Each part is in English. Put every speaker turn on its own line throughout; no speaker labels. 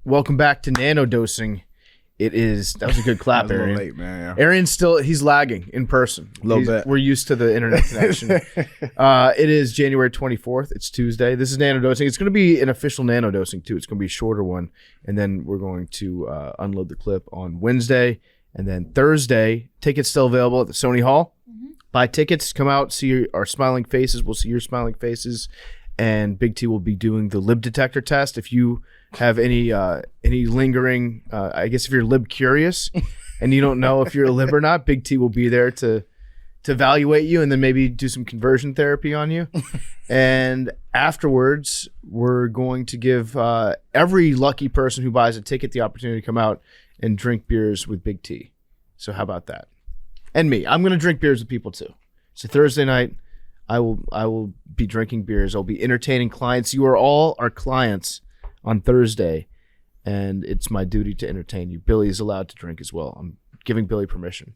Welcome back to Nanodosing. That was a good clap,
That was a
Arian.
little late, man.
Arian's he's lagging in person.
A little bit.
We're used to the internet connection. It is January 24th. It's Tuesday. This is Nanodosing. It's going to be an official Nanodosing, too. It's going to be a shorter one. And then we're going to unload the clip on Wednesday. And then Thursday, tickets still available at the Sony Hall. Mm-hmm. Buy tickets. Come out, see our smiling faces. We'll see your smiling faces. And Big T will be doing the lib detector test. If you have any lingering, I guess if you're lib curious and you don't know if you're a lib or not, Big T will be there to evaluate you and then maybe do some conversion therapy on you. And afterwards, we're going to give every lucky person who buys a ticket the opportunity to come out and drink beers with Big T. So how about that? And me. I'm going to drink beers with people too. So Thursday night, I will be drinking beers. I'll be entertaining clients. You are all our clients on Thursday, and it's my duty to entertain you. Billy is allowed to drink as well. I'm giving Billy permission.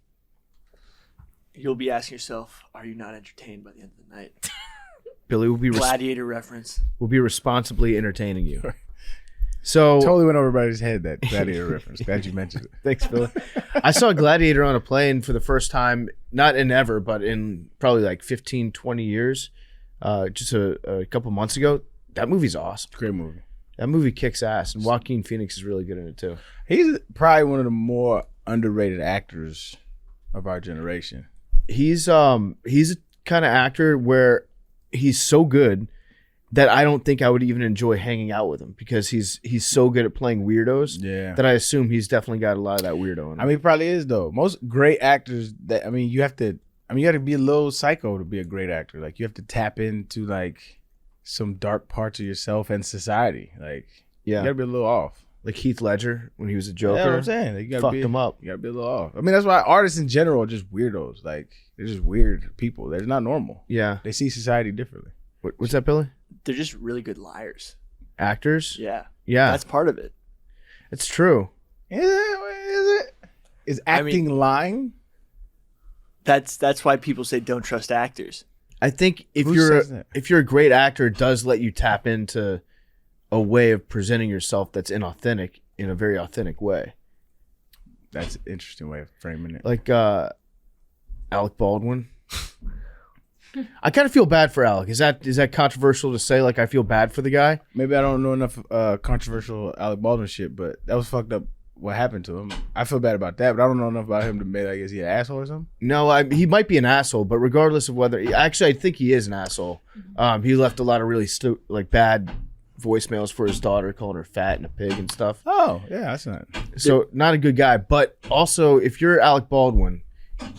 You'll be asking yourself, are you not entertained by the end of the night?
Billy will be
Gladiator reference.
Will be responsibly entertaining you. So
totally went over everybody's head, that Gladiator reference. Glad you mentioned it.
Thanks, Billy. I saw Gladiator on a plane for the first time, not in ever, but in probably like 15, 20 years, just a couple months ago. That movie's awesome.
Great movie.
That movie kicks ass, and Joaquin Phoenix is really good in it too.
He's probably one of the more underrated actors of our generation.
He's a kind of actor where he's so good that I don't think I would even enjoy hanging out with him because he's so good at playing weirdos.
Yeah.
That I assume he's definitely got a lot of that weirdo in him.
I mean, he probably is though. Most great actors you have to be a little psycho to be a great actor. Like you have to tap into like some dark parts of yourself and society. Like you gotta be a little off.
Like Heath Ledger when he was a Joker.
Yeah, what I'm saying. Like, you gotta
fucked
be,
him up.
You gotta be a little off. I mean, that's why artists in general are just weirdos. Like they're just weird people. They're not normal.
Yeah.
They see society differently.
What's that, Billy?
They're just really good liars.
Actors?
Yeah.
Yeah.
That's part of it.
It's true.
Is it? Is acting lying?
That's why people say don't trust actors.
I think if you're a great actor, it does let you tap into a way of presenting yourself that's inauthentic in a very authentic way.
That's an interesting way of framing it.
Like Alec Baldwin. I kind of feel bad for Alec. Is that controversial to say? Like I feel bad for the guy?
Maybe I don't know enough controversial Alec Baldwin shit, but that was fucked up. What happened to him? I feel bad about that, but I don't know enough about him to make. Like, is he an asshole or something?
No, he might be an asshole, but regardless of whether, actually, I think he is an asshole. He left a lot of really bad voicemails for his daughter, calling her fat and a pig and stuff.
Oh, yeah, that's not.
So not a good guy. But also, if you're Alec Baldwin,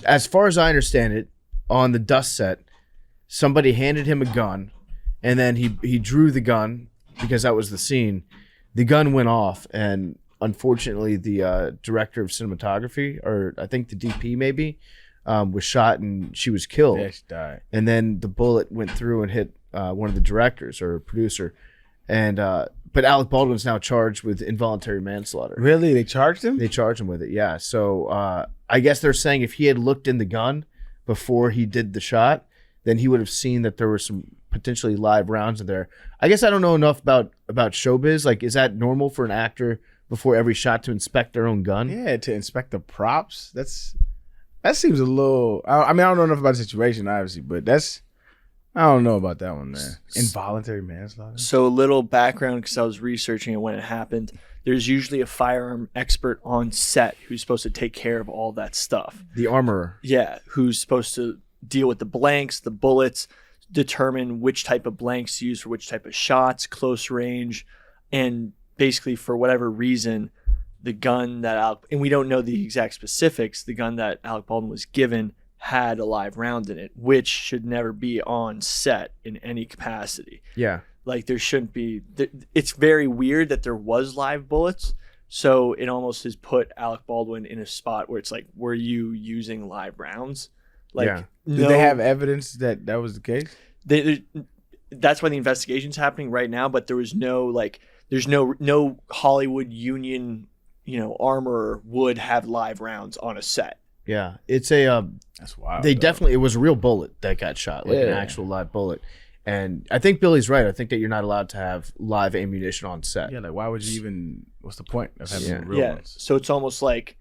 as far as I understand it, on the dust set, somebody handed him a gun, and then he drew the gun because that was the scene. The gun went off, and unfortunately, the director of cinematography, or I think the DP maybe, was shot and she was killed.
Yeah, she died.
And then the bullet went through and hit one of the directors or producer. And but Alec Baldwin's now charged with involuntary manslaughter.
Really? They charged him?
They charged him with it, yeah. So I guess they're saying if he had looked in the gun before he did the shot, then he would have seen that there were some potentially live rounds in there. I guess I don't know enough about showbiz. Like, is that normal for an actor before every shot to inspect their own gun?
Yeah, to inspect the props. That seems a little. I mean, I don't know enough about the situation, obviously, but I don't know about that one, man. Involuntary manslaughter.
So a little background, because I was researching it when it happened. There's usually a firearm expert on set who's supposed to take care of all that stuff.
The armorer.
Yeah, who's supposed to deal with the blanks, the bullets, determine which type of blanks to use for which type of shots, close range, and basically for whatever reason, the gun that and we don't know the exact specifics, the gun that Alec Baldwin was given had a live round in it, which should never be on set in any capacity.
Yeah.
Like there shouldn't be, it's very weird that there was live bullets. So it almost has put Alec Baldwin in a spot where it's like, were you using live rounds? Like,
yeah.
Did they have evidence that was the case?
That's why the investigation's happening right now, but there was there's no Hollywood union, armorer would have live rounds on a set.
Yeah. It's a,
that's wild.
It was a real bullet that got shot, like an actual live bullet. And I think Billy's right. I think that you're not allowed to have live ammunition on set.
Yeah, like why would you even? What's the point of having real
Yeah.
ones?
So it's almost like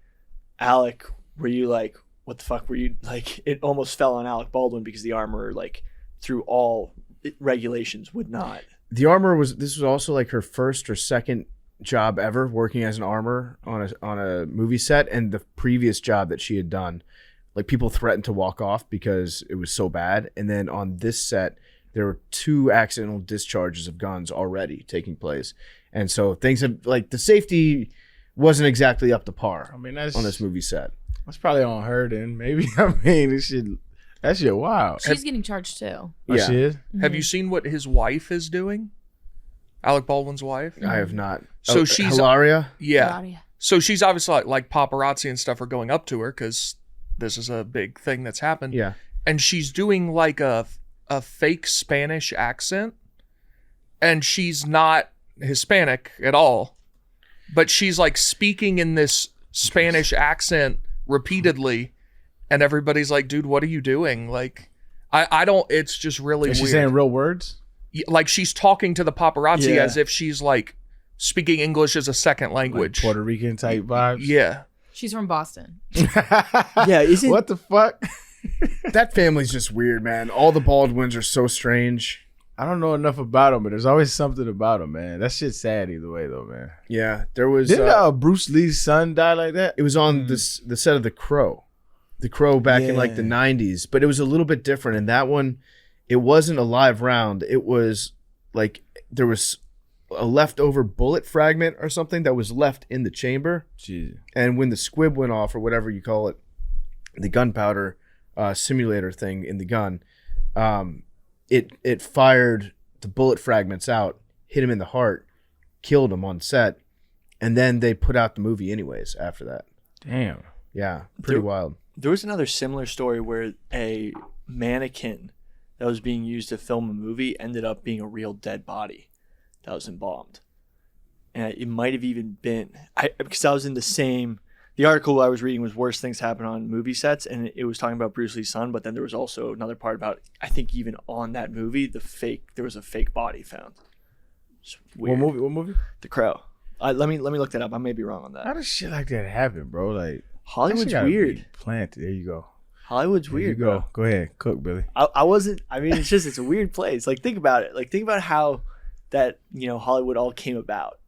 Alec, were you like, what the fuck were you like? It almost fell on Alec Baldwin because the armorer, like, through all regulations, would not.
The armorer this was also like her first or second job ever working as an armorer on a movie set, and the previous job that she had done, like people threatened to walk off because it was so bad. And then on this set, there were 2 accidental discharges of guns already taking place, and so things have like the safety wasn't exactly up to par.
I mean, that's
on this movie set.
That's probably on her then. Maybe I mean, that shit wild.
She's getting charged too.
Oh,
Yeah.
she is.
Have you seen what his wife is doing? Alec Baldwin's wife?
I have not.
So she's
Hilaria.
Yeah. So she's obviously like paparazzi and stuff are going up to her because this is a big thing that's happened.
Yeah.
And she's doing like a fake Spanish accent, and she's not Hispanic at all, but she's like speaking in this Spanish accent repeatedly, and everybody's like, dude, what are you doing? Like, I don't, it's just really
Is she
weird.
saying real words?
Like she's talking to the paparazzi
Yeah.
as if she's like speaking English as a second language.
Like Puerto Rican type vibes?
Yeah.
She's from Boston.
Yeah, isn't
What the fuck?
That family's just weird, man. All the Baldwins are so strange.
I don't know enough about them, but there's always something about them, man. That shit's sad either way, though, man.
Yeah, there was.
Didn't Bruce Lee's son die like that?
It was on the set of The Crow. The Crow back in like the 90s, but it was a little bit different. In that one, it wasn't a live round. It was like there was a leftover bullet fragment or something that was left in the chamber.
Jeez.
And when the squib went off, or whatever you call it, the gunpowder simulator thing in the gun, it fired the bullet fragments out, hit him in the heart, killed him on set, and then they put out the movie anyways after that.
Damn.
Yeah, pretty wild.
There was another similar story where a mannequin that was being used to film a movie ended up being a real dead body that was embalmed. And it might have even been, because I was in the article I was reading was Worst Things Happen on Movie Sets, and it was talking about Bruce Lee's son, but then there was also another part about, I think even on that movie, there was a fake body found. It's weird.
What movie?
The Crow. Let me look that up. I may be wrong on
How
that.
does shit like that happen, bro? Like
Hollywood's
that shit gotta
weird.
be planted. There you go.
Hollywood's
There
weird,
you
bro.
go. Go ahead. Cook, Billy.
I wasn't. I mean, it's a weird place. Like, think about it. Like, think about how that Hollywood all came about.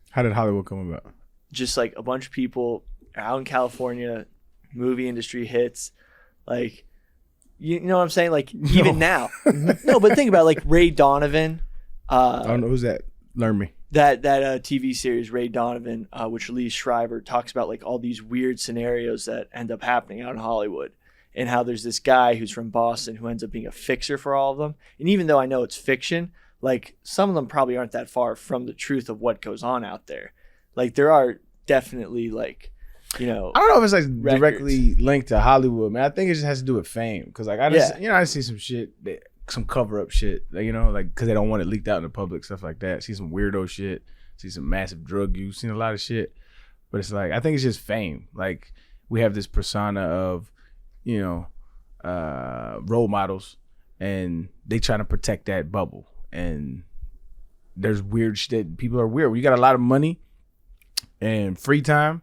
How did Hollywood come about?
Just like a bunch of people out in California, movie industry hits. Like, you know what I'm saying? Like, even now. No, but think about it, like Ray Donovan.
I don't know who's that. Learn me.
That TV series Ray Donovan, which Lee Shriver talks about, like all these weird scenarios that end up happening out in Hollywood, and how there's this guy who's from Boston who ends up being a fixer for all of them. And even though I know it's fiction, like some of them probably aren't that far from the truth of what goes on out there. Like there are definitely like,
I don't know if it's like
records.
directly linked to Hollywood, man. I think it just has to do with fame. Cause like I see some shit, some cover up shit, like cause they don't want it leaked out in the public, stuff like that. See some weirdo shit, see some massive drug use, seen a lot of shit. But it's like I think it's just fame. Like we have this persona of, role models, and they trying to protect that bubble. And there's weird shit. People are weird. When you got a lot of money and free time,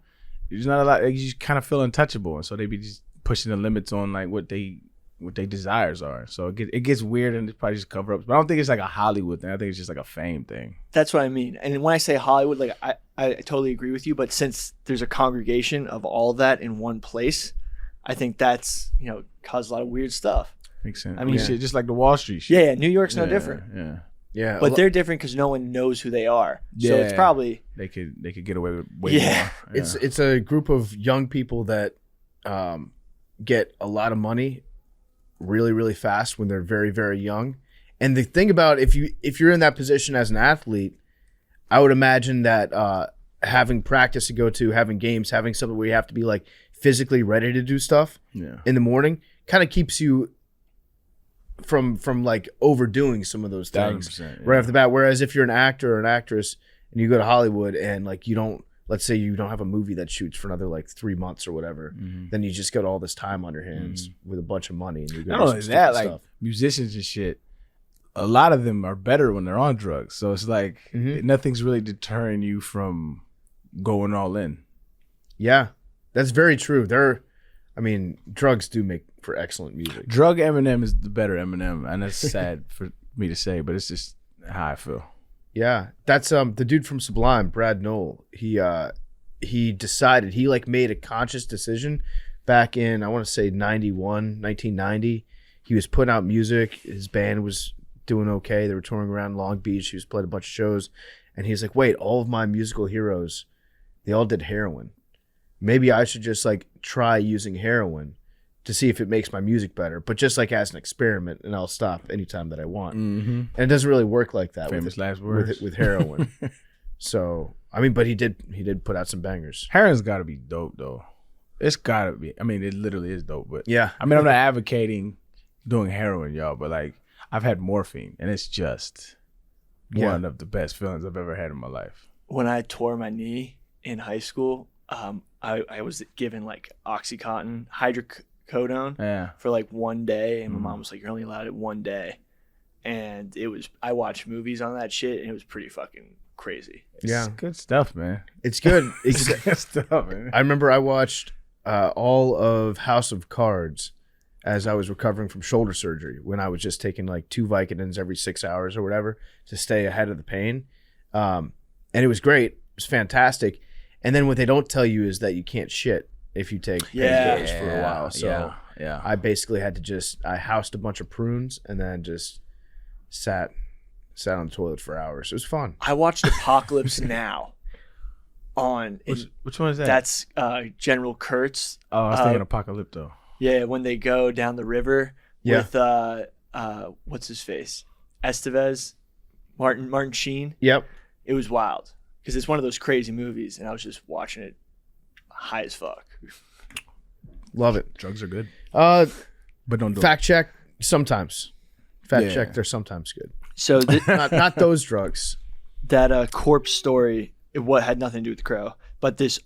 there's not a lot. You just kind of feel untouchable, and so they be just pushing the limits on like what their desires are. So it gets weird, and it's probably just cover ups. But I don't think it's like a Hollywood thing. I think it's just like a fame thing.
That's what I mean. And when I say Hollywood, like I totally agree with you. But since there's a congregation of all that in one place, I think that's caused a lot of weird stuff.
Makes sense.
I mean,
shit, just like the Wall Street shit.
Yeah, New York's no different.
Yeah.
Yeah,
But they're different because no one knows who they are. So it's
Yeah.
probably
They could get away with way
Yeah.
more.
it's a group of young people that get a lot of money really, really fast when they're very, very young. And the thing about if you're in that position as an athlete, I would imagine that having practice to go to, having games, having something where you have to be like physically ready to do stuff in the morning kind of keeps you from like overdoing some of those things
1,000%,
right off the bat. Whereas if you're an actor or an actress and you go to Hollywood and like let's say you don't have a movie that shoots for another like 3 months or whatever, then you just got all this time on your hands with a bunch of money and you
Not only that, like musicians and shit, a lot of them are better when they're on drugs. So it's like
Mhm.
nothing's really deterring you from going all in.
Yeah, that's very true. Drugs do make for excellent music.
Drug Eminem is the better Eminem, and that's sad for me to say, but it's just how I feel.
Yeah, that's the dude from Sublime, Brad Knoll. He decided, he like made a conscious decision back in, I want to say 1990. He was putting out music. His band was doing okay. They were touring around Long Beach. He was playing a bunch of shows, and he's like, wait, all of my musical heroes, they all did heroin. Maybe I should just like try using heroin to see if it makes my music better, but just like as an experiment, and I'll stop anytime that I want.
Mm-hmm.
And it doesn't really work like that
Famous last words.
with heroin. So but he did put out some bangers.
Heroin's got to be dope though. It's got to be. I mean, it literally is dope. But
Yeah,
I'm not advocating doing heroin, y'all. But like, I've had morphine, and it's just one of the best feelings I've ever had in my life.
When I tore my knee in high school, I was given like Oxycontin, hydrocodone for like 1 day, and my mom was like, "You're only allowed it 1 day," and I watched movies on that shit, and it was pretty fucking crazy.
Yeah.
It's good stuff, man.
it's good.
It's good stuff, man.
I remember I watched all of House of Cards as I was recovering from shoulder surgery, when I was just taking like 2 Vicodins every 6 hours or whatever to stay ahead of the pain. And it was great. It was fantastic. And then what they don't tell you is that you can't shit if you take painkillers for a while. So
yeah.
I basically had to I housed a bunch of prunes and then just sat on the toilet for hours. It was fun.
I watched Apocalypse Now on.
Which one is that?
That's General Kurtz.
I was thinking Apocalypto.
Yeah, when they go down the river with what's his face, Estevez, Martin Sheen.
Yep.
It was wild because it's one of those crazy movies, and I was just watching it high as fuck.
Love it.
Drugs are good,
But
don't do
fact check sometimes. Fact
Yeah.
check, they're sometimes good.
So
Not those drugs.
that corpse story, what had nothing to do with the Crow, but this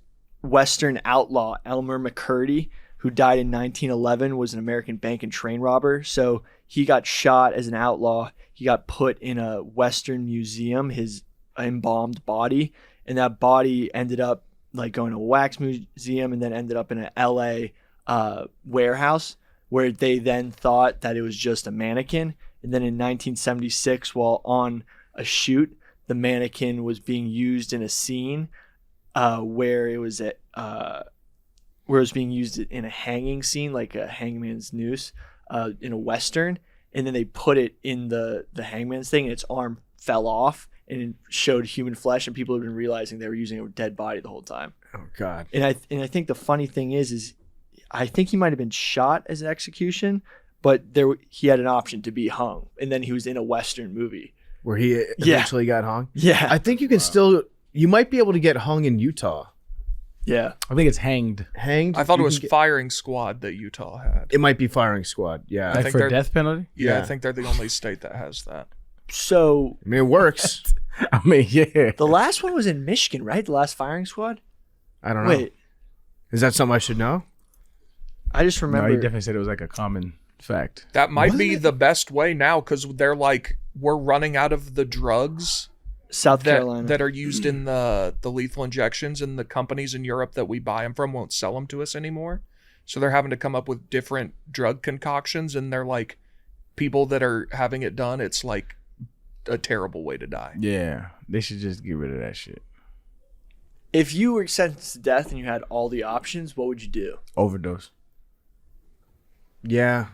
Western outlaw, Elmer McCurdy, who died in 1911, was an American bank and train robber. So he got shot as an outlaw. He got put in a Western museum, his embalmed body, and that body ended up like going to a wax museum and then ended up in an LA warehouse where they then thought that it was just a mannequin. And then in 1976, while on a shoot, the mannequin was being used in a scene where it was being used in a hanging scene, like a hangman's noose in a Western. And then they put it in the hangman's thing, and its arm fell off and it showed human flesh, and people have been realizing they were using a dead body the whole time.
Oh God.
And I think the funny thing is I think he might have been shot as an execution, but he had an option to be hung, and then he was in a Western movie
Where he eventually got hung.
Yeah,
I think you can you might be able to get hung in Utah.
yeah.
I think it's hanged.
Hanged?
I thought it
You
was
can get-
firing squad that Utah had.
It might be firing squad. Yeah.
I
Like
think
for
they're-
death penalty.
Yeah,
Yeah.
I think they're the only state that has that.
So
I mean, it works.
I mean, yeah.
the last one was in Michigan, right? The last firing squad.
I don't know.
Wait,
Is that something I should know?
I just
No,
remember.
he definitely said it was like a common fact.
That might
Wasn't
be
it-
the best way now because they're like, we're running out of the drugs
South Carolina.
that are used in the lethal injections, and the companies in Europe that we buy them from won't sell them to us anymore. So they're having to come up with different drug concoctions, and they're like, people that are having it done, it's like a terrible way to die.
Yeah, they should just get rid of that shit.
If you were sentenced to death and you had all the options, what would you do?
Overdose.
Yeah.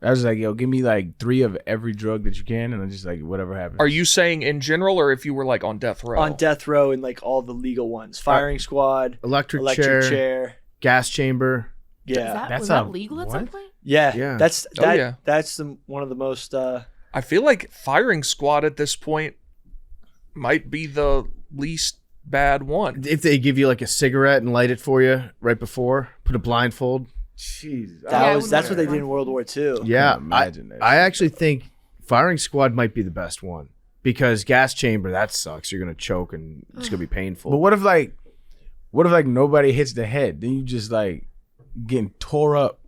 I was like, yo, give me like 3 of every drug that you can, and I'm just like, whatever happens.
Are you saying in general, or if you were like on death row?
On death row and like all the legal ones, firing squad,
Electric
electric
chair,
chair.
gas chamber.
Yeah,
Was that legal at some point?
yeah,
Yeah.
That's
Oh, yeah.
That's one of the most.
I feel like firing squad at this point might be the least bad one.
If they give you like a cigarette and light it for you right before, put a blindfold.
Jeez.
That's what they did in World War II.
Yeah.
can't imagine that
I
shit.
actually think firing squad might be the best one because gas chamber, that sucks. You're going to choke and it's going to be painful.
But what if like nobody hits the head? Then you just like getting tore up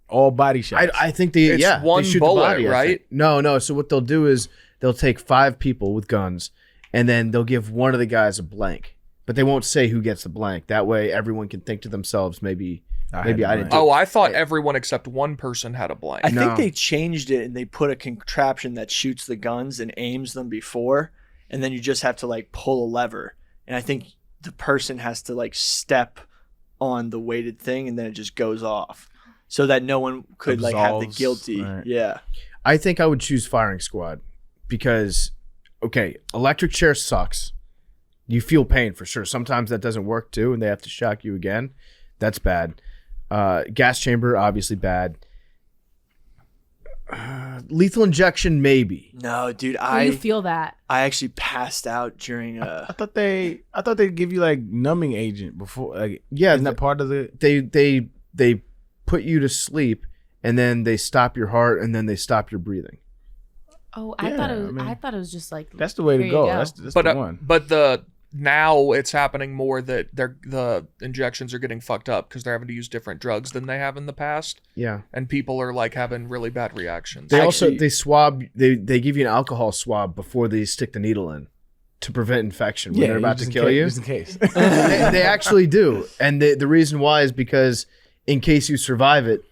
all body shots.
I think they
It's
they
one
shoot the
bullet,
body, I
right?
think. No. So what they'll do is they'll take 5 people with guns, and then they'll give one of the guys a blank, but they won't say who gets the blank. That way, everyone can think to themselves, maybe I didn't.
Oh, I thought everyone except one person had a blank.
I
No.
think they changed it and they put a contraption that shoots the guns and aims them before, and then you just have to like pull a lever. And I think the person has to like step on the weighted thing, and then it just goes off, so that no one could like have the
Absolves,
guilty.
right.
Yeah.
I think I would choose firing squad because, okay, electric chair sucks. You feel pain for sure. Sometimes that doesn't work too, and they have to shock you again. That's bad. Gas chamber, obviously bad. Lethal injection, maybe.
No, dude,
Where you feel that?
I actually passed out during
I thought they'd give you like numbing agent before. Like,
Yeah,
isn't that part of the?
they put you to sleep, and then they stop your heart, and then they stop your breathing.
Oh,
Yeah,
I thought it was.
I mean,
I thought it was just like.
That's the way to
Here you
go.
go.
That's
but
the one.
now it's happening more that the injections are getting fucked up because they're having to use different drugs than they have in the past,
Yeah.
and people are like having really bad reactions.
They
Actually-
they swab. They give you an alcohol swab before they stick the needle in to prevent infection when they're about to
just in
kill
case-
you.
just in case.
They actually do, and the reason why is because in case you survive it,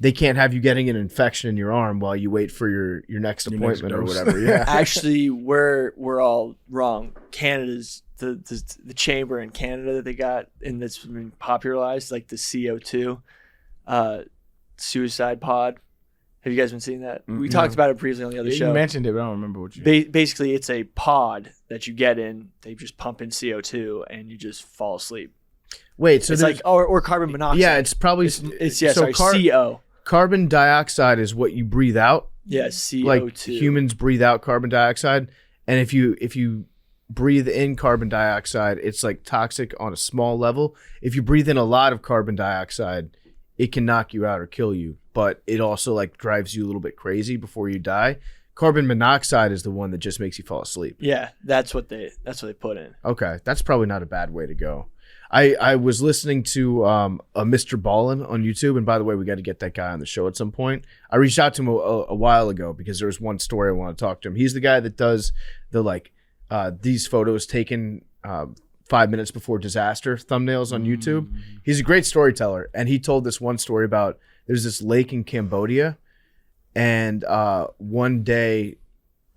they can't have you getting an infection in your arm while you wait for your next
Your
appointment
next
or
dose.
whatever. Yeah.
Actually, we're all wrong. Canada's the chamber in Canada that they got and that's been popularized, like the CO2 suicide pod. Have you guys been seeing that? We talked about it briefly on the other
you
show.
mentioned it, but I don't remember what you.
Basically, it's a pod that you get in. They just pump in CO2 and you just fall asleep.
Wait, so
It's
there's
like or carbon monoxide.
yeah, it's probably
it's yeah,
so
sorry, CO.
carbon dioxide is what you breathe out.
Yeah, CO2.
Like humans breathe out carbon dioxide, and if you breathe in carbon dioxide, it's like toxic on a small level. If you breathe in a lot of carbon dioxide, it can knock you out or kill you, but it also like drives you a little bit crazy before you die. Carbon monoxide is the one that just makes you fall asleep.
Yeah, that's what they put in.
Okay, that's probably not a bad way to go. I was listening to a Mr. Ballin on YouTube, and by the way, we got to get that guy on the show at some point. I reached out to him a while ago because there was one story I want to talk to him. He's the guy that does the like these photos taken 5 minutes before disaster thumbnails on YouTube. He's a great storyteller, and he told this one story about there's this lake in Cambodia, and one day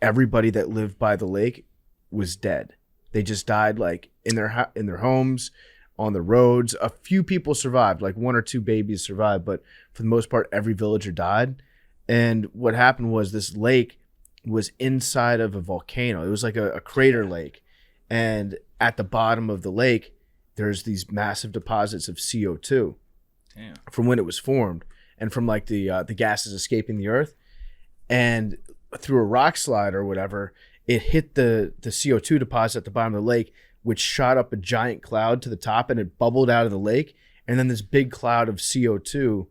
everybody that lived by the lake was dead. They just died like in their homes, on the roads. A few people survived, like 1 or 2 babies survived, but for the most part, every villager died. And what happened was this lake was inside of a volcano. It was like a crater lake. And at the bottom of the lake, there's these massive deposits of CO2 from when it was formed and from like the gases escaping the earth. And through a rock slide or whatever, it hit the CO2 deposit at the bottom of the lake, which shot up a giant cloud to the top, and it bubbled out of the lake. And then this big cloud of CO2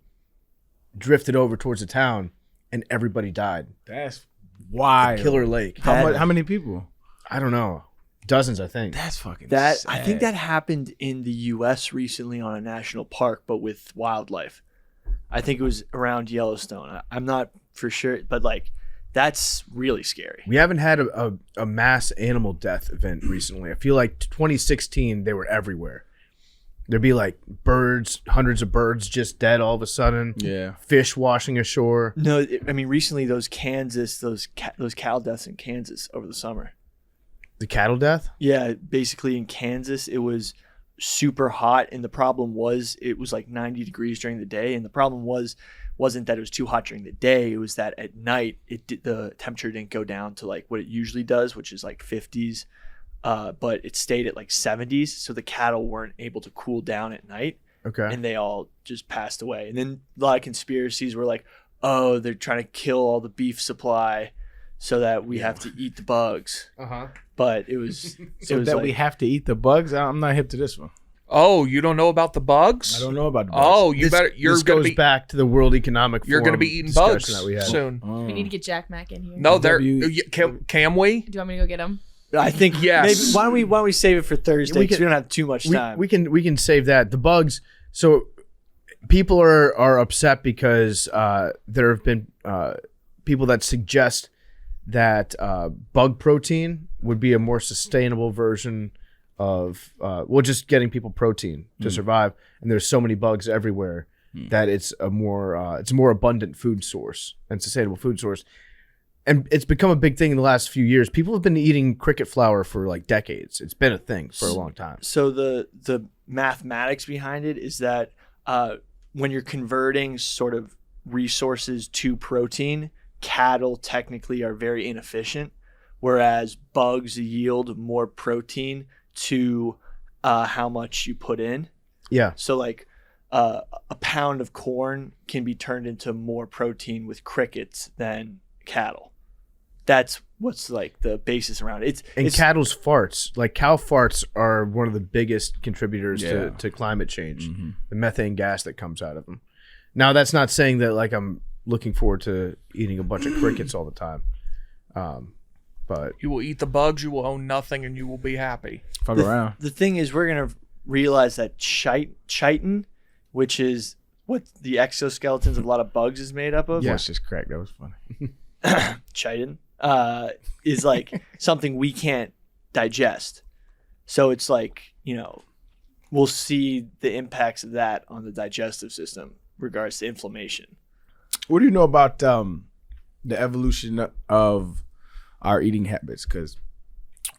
drifted over towards the town, and everybody died.
That's wild.
Killer lake.
How many people?
I don't know. Dozens, I think.
That's fucking.
That
sad.
I think that happened in the U.S. recently on a national park, but with wildlife. I think it was around Yellowstone. I'm not for sure, but like that's really scary.
We haven't had a mass animal death event recently. I feel like 2016, they were everywhere. There'd be like birds, hundreds of birds just dead all of a sudden.
Yeah.
Fish washing ashore.
No, I mean recently those cow deaths in Kansas over the summer.
The cattle death?
Yeah, basically in Kansas it was super hot, and the problem was it was like 90 degrees during the day, and the problem wasn't that it was too hot during the day. It was that at night the temperature didn't go down to like what it usually does, which is like 50s, but it stayed at like 70s, so the cattle weren't able to cool down at night.
Okay.
And they all just passed away. And then a lot of conspiracies were like, oh, they're trying to kill all the beef supply so that we have to eat the bugs.
Uh-huh.
But it was
So
it was
that
like,
we have to eat the bugs. I'm not hip to this one.
Oh, you don't know about the bugs?
I don't know about the bugs.
Oh, you better. You're
this
gonna
goes
be.
back to the World Economic
You're
Forum
gonna be eating
discussion
bugs
that we had.
soon.
We need to get Jack Mack in here.
No, they're.
W-
Can we?
Do you want me to go get him?
I think
Yes.
maybe why don't we save it for Thursday
We
because
can-
we don't have too much time.
We can save that. The bugs. So people are upset because there have been people that suggest that bug protein would be a more sustainable version of just getting people protein to survive. And there's so many bugs everywhere that it's a more abundant food source and sustainable food source. And it's become a big thing in the last few years. People have been eating cricket flour for like decades. It's been a thing for a long time.
So the mathematics behind it is that when you're converting sort of resources to protein, cattle technically are very inefficient, whereas bugs yield more protein to how much you put in.
Yeah.
So like a pound of corn can be turned into more protein with crickets than cattle. That's what's like the basis around it. It's
cattle's farts, like cow farts, are one of the biggest contributors
Yeah.
to climate change. The methane gas that comes out of them. Now, that's not saying that like I'm looking forward to eating a bunch of crickets all the time. But
You will eat the bugs, you will own nothing, and you will be happy.
Fuck around.
the thing is, we're gonna realize that chitin, which is what the exoskeletons of a lot of bugs is made up of.
Yeah.
Voice just cracked. That was funny.
Chitin is like something we can't digest. So it's like, we'll see the impacts of that on the digestive system regards to inflammation.
What do you know about the evolution of our eating habits? Because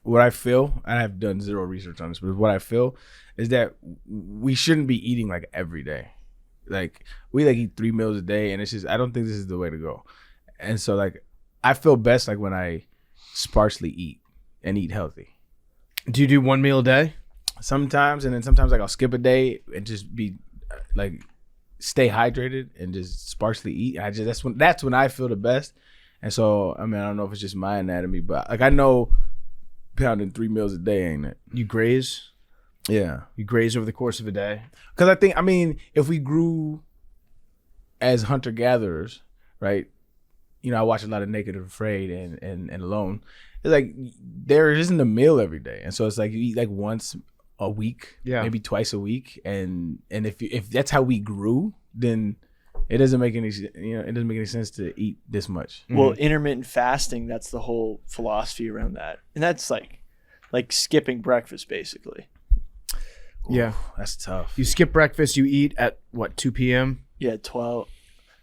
what I feel, and I've done zero research on this, but what I feel is that we shouldn't be eating like every day. Like we like eat 3 meals a day, and it's just I don't think this is the way to go. And so like I feel best like when I sparsely eat and eat healthy.
do you do one meal a day?
Sometimes, and then sometimes like I'll skip a day and just be like stay hydrated and just sparsely eat. That's when I feel the best. And so I mean I don't know if it's just my anatomy, but like I know pounding 3 meals a day ain't it.
You graze?
Yeah.
You graze over the course of a day?
Because I mean, if we grew as hunter-gatherers, right? I watch a lot of Naked and Afraid and Alone. It's like there isn't a meal every day. And so it's like you eat like once a week, maybe twice a week. And if that's how we grew, then it doesn't make any sense to eat this much.
Well, intermittent fasting, that's the whole philosophy around that. And that's like skipping breakfast basically.
Yeah.
Ooh, that's tough.
You skip breakfast, you eat at what, 2 p.m.?
Yeah, 12.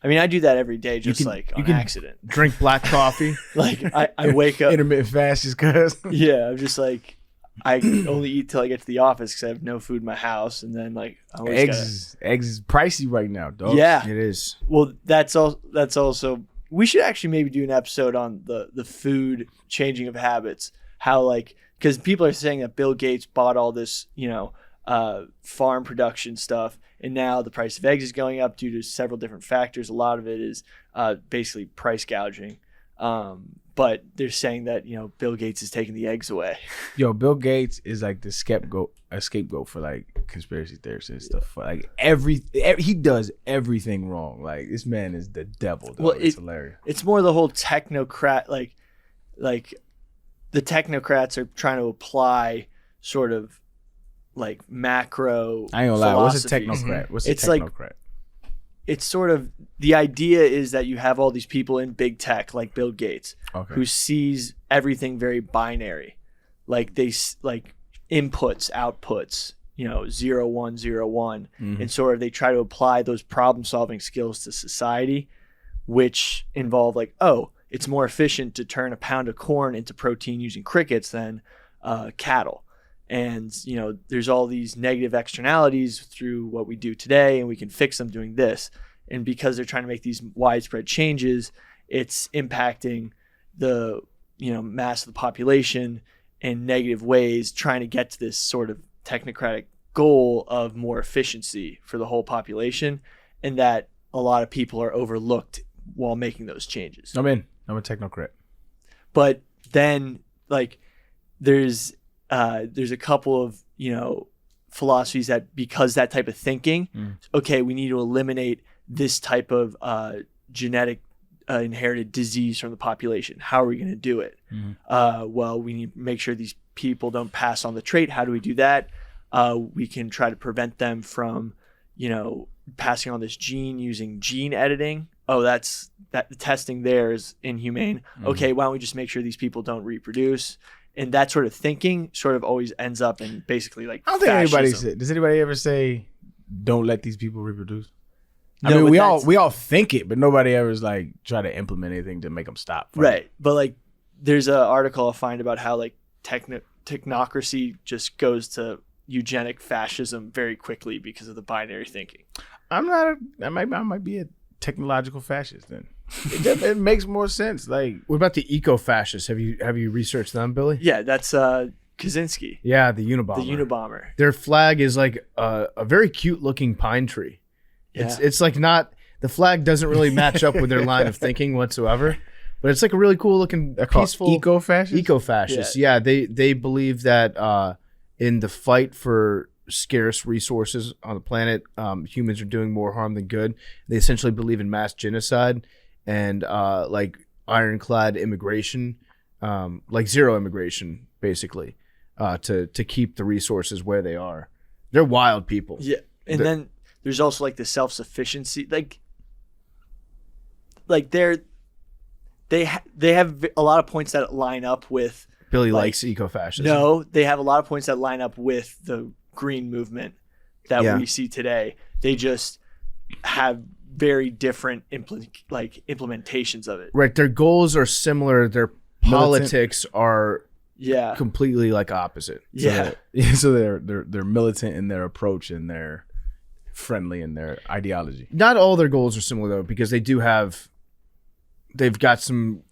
I mean, I do that every day just on accident.
Drink black coffee.
Like I wake up.
Intermittent fast just because.
Yeah, I'm just like, I only eat till I get to the office because I have no food in my house. And then like I always
Eggs is pricey right now, dog.
Yeah.
It is.
Well, that's also we should actually maybe do an episode on the food changing of habits. How like, because people are saying that Bill Gates bought all this, farm production stuff, and now the price of eggs is going up due to several different factors. A lot of it is basically price gouging. But they're saying that, Bill Gates is taking the eggs away.
Yo, Bill Gates is like the scapegoat for like conspiracy theorists and stuff. Like he does everything wrong. Like this man is the devil. Dog.
Well,
it's hilarious.
It's more the whole technocrat, like the technocrats are trying to apply sort of like macro.
I ain't gonna lie. What's a
philosophies.
technocrat? What's a
It's like-
technocrat?
It's sort of the idea is that you have all these people in big tech like Bill Gates
Okay.
who sees everything very binary, like like inputs, outputs, 0, 1, 0, 1, and sort of they try to apply those problem solving skills to society, which involve like, oh, it's more efficient to turn a pound of corn into protein using crickets than cattle. And, there's all these negative externalities through what we do today, and we can fix them doing this. And because they're trying to make these widespread changes, it's impacting the, mass of the population in negative ways, trying to get to this sort of technocratic goal of more efficiency for the whole population. And that a lot of people are overlooked while making those changes.
I'm in. I'm a technocrat.
But then like there's a couple of philosophies that because that type of thinking, okay, we need to eliminate this type of genetic inherited disease from the population. How are we going to do it? Well, we need to make sure these people don't pass on the trait. How do we do that? We can try to prevent them from passing on this gene using gene editing. Oh, that's that the testing there is inhumane. Okay, why don't we just make sure these people don't reproduce? And that sort of thinking sort of always ends up in basically like
I don't think anybody
fascism.
does anybody ever say, "Don't let these people reproduce"? I
No,
mean,
but
we all think it, but nobody ever is like try to implement anything to make them stop.
Right. But like there's an article I'll find about how like technocracy just goes to eugenic fascism very quickly because of the binary thinking.
I'm not. I might be a technological fascist then. It makes more sense. Like,
What about the eco-fascists? Have you researched them, Billy?
Yeah, that's Kaczynski,
Yeah, the Unabomber.
the Unabomber.
Their flag is like a very cute looking pine tree.
Yeah.
It's like not, the flag doesn't really match up with their line of thinking whatsoever, but it's like a really cool looking peaceful
eco-fascist.
eco-fascists. Yeah, they believe that in the fight for scarce resources on the planet, humans are doing more harm than good. They essentially believe in mass genocide and like ironclad immigration, like zero immigration, basically, to keep the resources where they are. They're wild people.
Yeah, and then there's also like the self-sufficiency, like they have a lot of points that line up with
Billy
like,
likes eco-fascism.
No, they have a lot of points that line up with the green movement that
Yeah.
we see today. They just have very different implementations of it.
Right, their goals are similar. Their politics are
Yeah,
completely like opposite.
yeah.
So they're militant in their approach and they're friendly in their ideology.
Not all their goals are similar though, because they've got some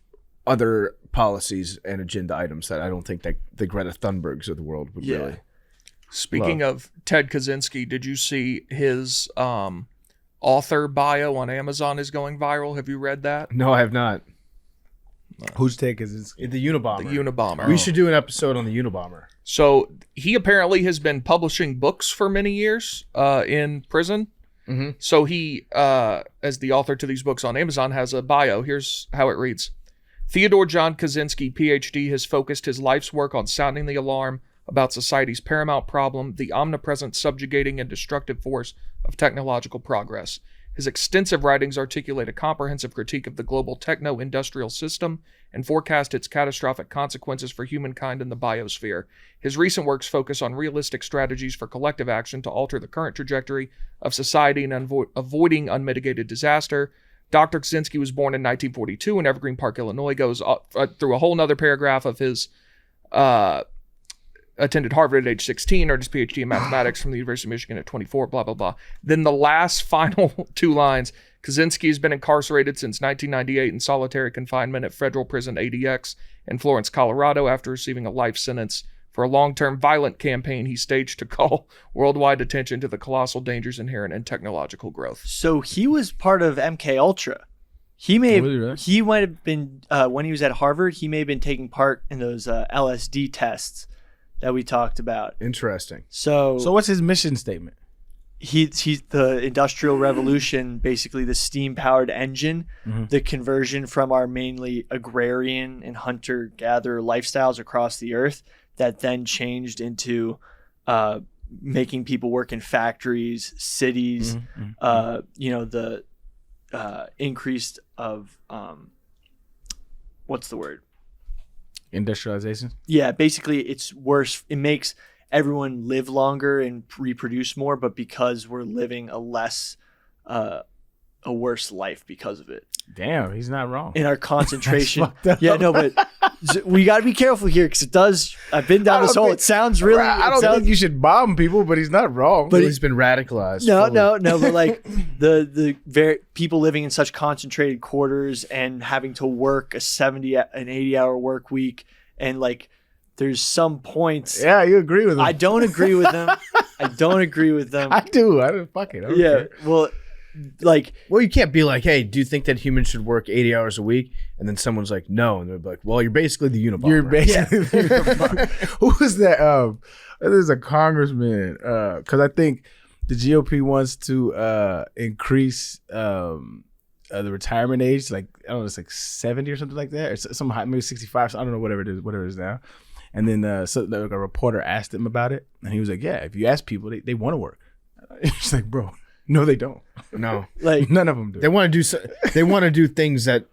other policies and agenda items that I don't think that the Greta Thunbergs of the world would
Yeah.
really.
Speaking of Ted Kaczynski, did you see his author bio on Amazon is going viral? Have you read that?
No, I have not.
Whose take is this?
The Unabomber.
The Unabomber.
We should do an episode on the Unabomber.
So he apparently has been publishing books for many years in prison.
Mhm.
So he, as the author to these books on Amazon, has a bio. Here's how it reads. Theodore John Kaczynski, PhD, has focused his life's work on sounding the alarm about society's paramount problem, the omnipresent, subjugating, and destructive force of technological progress. His extensive writings articulate a comprehensive critique of the global techno-industrial system and forecast its catastrophic consequences for humankind and the biosphere. His recent works focus on realistic strategies for collective action to alter the current trajectory of society and avoiding unmitigated disaster. Dr. Kaczynski was born in 1942 in Evergreen Park, Illinois. Goes through a whole nother paragraph of his attended Harvard at age 16, earned his PhD in mathematics from the University of Michigan at 24, blah, blah, blah. Then the last final two lines, Kaczynski has been incarcerated since 1998 in solitary confinement at federal prison ADX in Florence, Colorado, after receiving a life sentence for a long-term violent campaign he staged to call worldwide attention to the colossal dangers inherent in technological growth.
So he was part of MK Ultra. He may have,
Was he really?
he might have been when he was at Harvard. He may have been taking part in those LSD tests that we talked about.
Interesting.
So
So what's his mission statement?
he's the Industrial Revolution, basically the steam-powered engine, the conversion from our mainly agrarian and hunter-gatherer lifestyles across the earth that then changed into making people work in factories, cities, the increased of what's the word?
Industrialization.
Yeah, basically it's worse. It makes everyone live longer and reproduce more, but because we're living a worse life because of it.
Damn, he's not wrong.
In our concentration.
fucked up.
Yeah, no, but we got to be careful here because it does. I've been down
I
this
don't
hole.
think-
It sounds really.
I don't think you should bomb people, but he's not wrong.
But he's been radicalized. fully.
No, but like the very people living in such concentrated quarters and having to work an 80-hour work week, and like there's some points.
yeah, you agree with him.
I don't agree with them. I don't agree with them.
I do. I don't fuck it. I don't
Yeah,
care.
well, like
Well, you can't be like, hey, do you think that humans should work 80 hours a week? And then someone's like, no. And they're like, well, you're basically the Unabomber.
You're basically who was that? There's a congressman because I think the GOP wants to increase the retirement age, like I don't know, it's like 70 or something like that, or some high, maybe 65. So I don't know, whatever it is now. And then so like a reporter asked him about it, and he was like, "Yeah, if you ask people, they want to work." It's like, bro, No, they don't.
No,
Like
None of them do.
they want to do. They want to do things that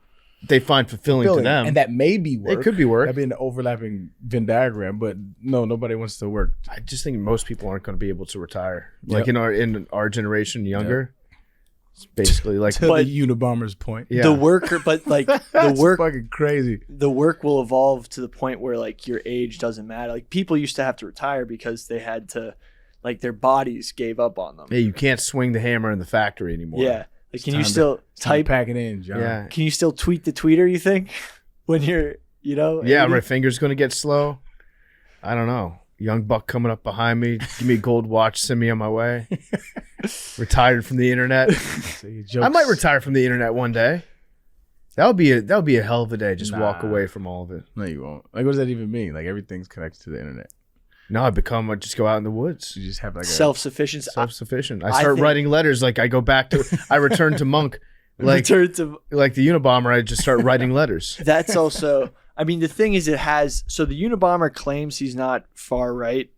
they find fulfilling to them.
And that may be work.
It could be work.
That'd be an overlapping Venn diagram, but no, nobody wants to work.
I just think most people aren't going to be able to retire.
Yep.
Like in our generation, younger. It's basically like
To
But-
the Unabomber's point.
yeah.
the worker, but like the
That's
work,
fucking crazy.
the work will evolve to the point where like your age doesn't matter. Like people used to have to retire because they had to, like their bodies gave up on them.
Yeah, you can't swing the hammer in the factory anymore.
Yeah. Like, can
Time
you
to-
still
Time to
type?
pack it in, John.
Yeah.
Can you still tweet the tweeter? You think when you're,
Yeah,
80?
my finger's going to get slow. I don't know. Young buck coming up behind me. Give me a gold watch. Send me on my way. Retired from the internet.
So your jokes-
I might retire from the internet one day. That would be a hell of a day. Just walk
Nah.
away from all of it.
No, you won't. Like, what does that even mean? Like, everything's connected to the internet.
No, I just go out in the woods.
You just have like a
Self-sufficiency.
Self-sufficient. I
I
start
think-
writing letters. Like I go back to. I return to monk. Like
Return to
like the Unabomber. I just start writing letters.
that's also. I mean, the thing is, it has. So the Unabomber claims he's not far right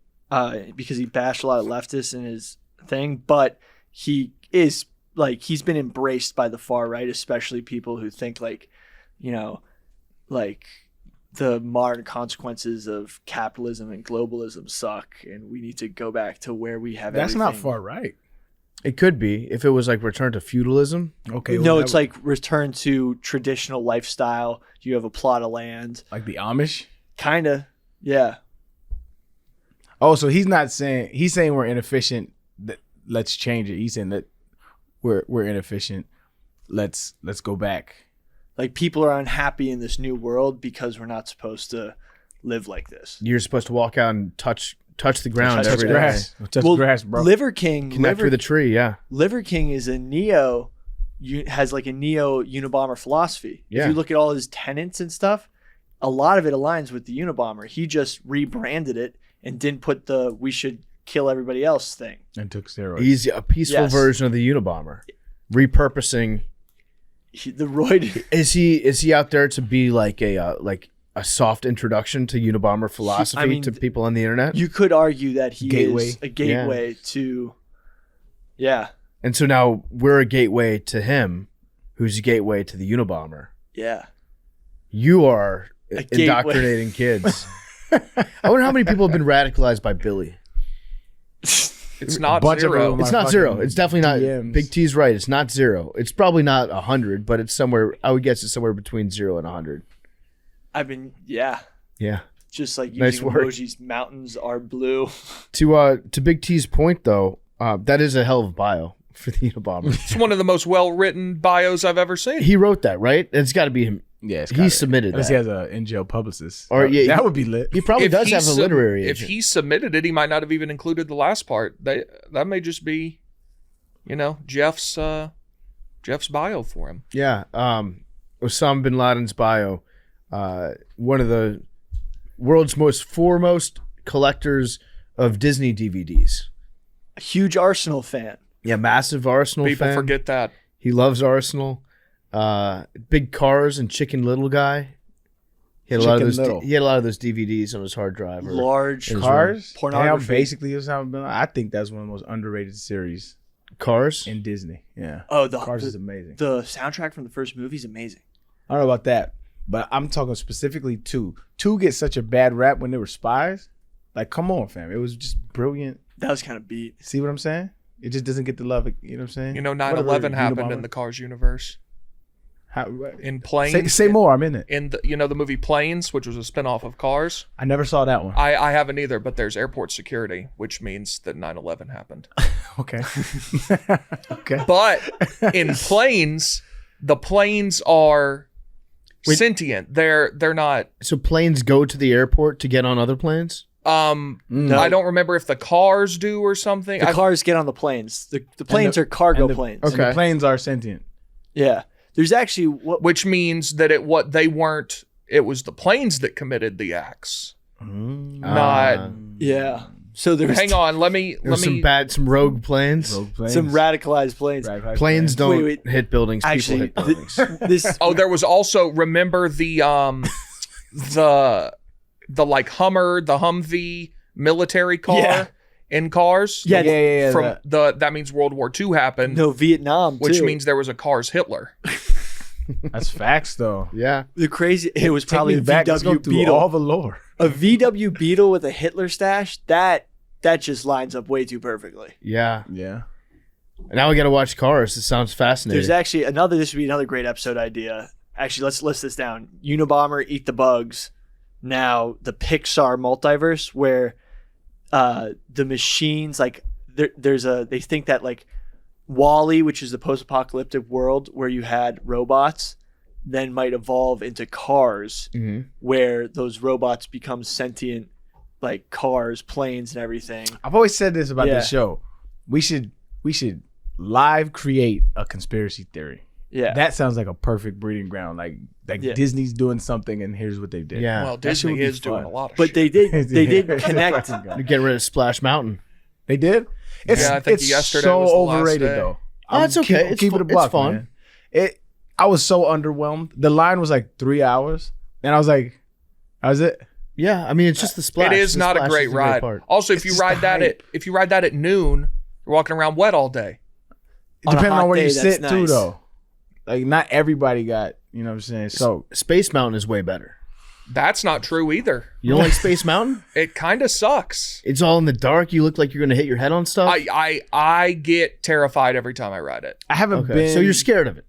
because he bashed a lot of leftists in his thing, but he is like he's been embraced by the far right, especially people who think like, like the modern consequences of capitalism and globalism suck, and we need to go back to where we have.
That's not
everything.
far right.
It could be if it was like return to feudalism.
Okay.
No,
well,
it's
that-
like return to traditional lifestyle. You have a plot of land,
like the Amish.
kind of. Yeah.
Oh, so he's not saying he's saying we're inefficient. Let's change it. He's saying that we're inefficient. Let's go back.
Like people are unhappy in this new world because we're not supposed to live like this.
You're supposed to walk out and touch the ground
Touch
every day.
grass. Touch grass, bro.
Liver King,
Connect with the tree. Yeah.
Liver King is a has like a neo Unabomber philosophy.
Yeah.
If you look at all his tenets and stuff, a lot of it aligns with the Unabomber. He just rebranded it and didn't put the "we should kill everybody else" thing.
And took steroids.
He's a peaceful
Yes.
version of the Unabomber. Repurposing.
The roid.
Is he out there to be like a soft introduction to Unabomber philosophy to people on the internet?
You could argue that he
Gateway.
is a gateway to. Yeah.
And so now we're a gateway to him, who's a gateway to the Unabomber.
Yeah.
You are
gateway.
indoctrinating kids. I wonder how many people have been radicalized by Billy.
It's not
Bunch of
zero.
them.
It's
My
not zero.
fucking
It's definitely not.
DMs.
Big T's right. It's not zero. It's probably not 100, but it's somewhere. I would guess it's somewhere between 0 and 100.
I've been, yeah.
Yeah.
Just like
Nice
using
work.
emojis, mountains are blue.
To Big T's point though, that is a hell of a bio for the Unabomber.
It's one of the most well-written bios I've ever seen.
He wrote that, right? It's got to be him.
Yeah, it's
He
gotta-
submitted
Unless
that.
he has a in-jail publicist.
Or, yeah,
that would be lit.
He probably does
he
have a literary
If
agent.
he submitted it, he might not have even included the last part. That may just be, Jeff's bio for him.
Yeah. Osama bin Laden's bio. One of the world's most foremost collectors of Disney DVDs.
A huge Arsenal fan.
Yeah, massive Arsenal
People
fan.
forget that.
He loves Arsenal. Big Cars and Chicken Little guy. He had a lot of
Chicken
those.
Little.
He had a lot of those DVDs on his hard drive.
Large
It was
Cars.
Pornography.
How basically Osama bin Laden. I think that's one of the most underrated series
Cars.
in Disney. Yeah.
Oh,
Cars is
the,
amazing.
the soundtrack from the first movie is amazing.
I don't know about that, but I'm talking specifically two. Two gets such a bad rap when they were spies. Like, come on, fam. It was just brilliant.
That was kind of beat.
See what I'm saying? It just doesn't get the love. You know what I'm saying?
9/11 happened in
Unabomber.
the Cars universe.
How,
In Planes.
say more. I'm in it.
In the the movie Planes, which was a spinoff of Cars.
I never saw that one.
I haven't either, but there's airport security, which means that 9/11 happened.
Okay. Okay.
But in Planes, the planes are sentient. They're not.
So planes go to the airport to get on other planes.
No.
I don't remember if the cars do or something.
The cars get on the planes. The planes are cargo
and the-
planes.
And
Okay.
the planes are sentient.
Yeah. There's actually
Which means that it was the planes that committed the acts. Not.
yeah. So there's
Hang on, let me
There's some rogue planes.
Rogue planes.
some radicalized planes.
Radicalized
Planes don't
Wait.
hit buildings.
Actually,
People hit buildings.
this
Oh, there was also remember the like Hummer, the Humvee military car.
Yeah.
in cars.
Yeah,
From that means World War II happened,
No, Vietnam,
which
too.
means there was a Cars Hitler.
That's facts, though.
Yeah.
The crazy, it was probably a
Take me back. Let's go
VW
through
Beetle.
all the lore.
A VW Beetle with a Hitler stash, that just lines up way too perfectly.
Yeah.
Yeah.
Now we got to watch Cars. This sounds fascinating.
There's actually this would be another great episode idea. Actually, let's list this down. Unabomber, Eat the Bugs. Now, the Pixar multiverse where the machines, like, they think that, like, Wall-E, which is the post-apocalyptic world where you had robots, then might evolve into cars where those robots become sentient, like cars, planes, and everything.
I've always said this about this show. We should live create a conspiracy theory.
Yeah.
That sounds like a perfect breeding ground. Like
Yeah.
Disney's doing something and here's what they did.
Yeah.
Well,
That shit would
Disney
be
is doing
fun.
a lot of
But
shit.
they did connect.
You're getting rid of Splash Mountain.
They did? It's,
Yeah, I think
it's
yesterday
so
was the last
overrated
day.
though.
Oh, it's okay. It's
Keep it
fu-
a buck,
it's fun.
man. I was so underwhelmed. The line was like 3 hours. And I was like, that was it?
Yeah. I mean, it's just the splash.
It is
The
not a
splash
great
is the
ride.
part.
Also, if
It's
you
just
ride
the
that
hype.
at noon, you're walking around wet all day.
On a
Depending
hot
on where
day,
you
that's
sit too
nice.
though. Like not everybody got, you know what I'm saying? So
Space Mountain is way better.
That's not true either.
You don't like Space Mountain?
It kind of sucks.
It's all in the dark. You look like you're going to hit your head on stuff.
I get terrified every time I ride it.
I haven't
Okay.
been
So you're scared of it.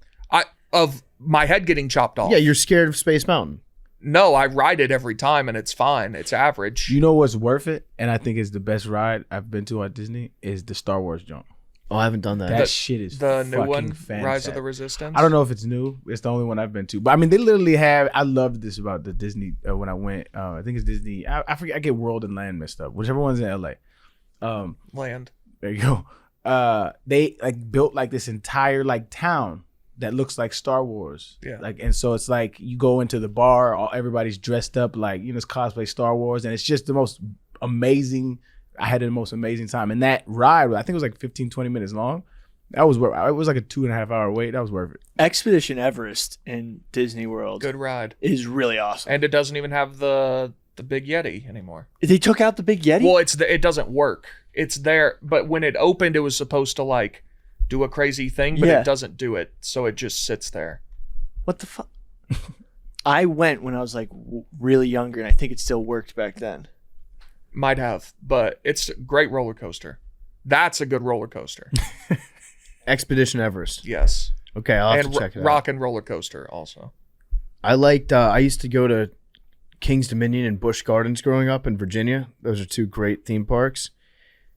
Of my head getting chopped off.
Yeah, you're scared of Space Mountain.
No, I ride it every time and it's fine. It's average.
You know what's worth it? And I think is the best ride I've been to at Disney is the Star Wars jump.
Oh, I haven't done that.
That shit is
the new
fucking
one,
fantastic.
Rise of the Resistance.
I don't know if it's new. It's the only one I've been to. But I mean, they literally have. I loved this about the Disney when I went. I think it's Disney. I forget. I get World and Land mixed up. Whichever one's in LA.
Land.
There you go. They like built like this entire like town that looks like Star Wars.
Yeah.
Like, and so it's like you go into the bar, everybody's dressed up like, you know, it's cosplay Star Wars, and it's just the most amazing. I had the most amazing time. And that ride, I think it was like 15, 20 minutes long. That was worth it. It was like a 2.5 hour wait. That was worth it.
Expedition Everest in Disney World
Good ride.
is really awesome.
And it doesn't even have the big Yeti anymore.
They took out the big Yeti?
Well, it doesn't work. It's there, but when it opened, it was supposed to like do a crazy thing, but
Yeah.
it doesn't do it. So it just sits there.
What the fuck? I went when I was like really younger, and I think it still worked back then.
Might have, but it's a great roller coaster. That's a good roller coaster.
Expedition Everest.
Yes.
Okay, I'll have
And
to check it out.
Rock and Roller Coaster also.
I liked. I used to go to King's Dominion and Busch Gardens growing up in Virginia. Those are two great theme parks.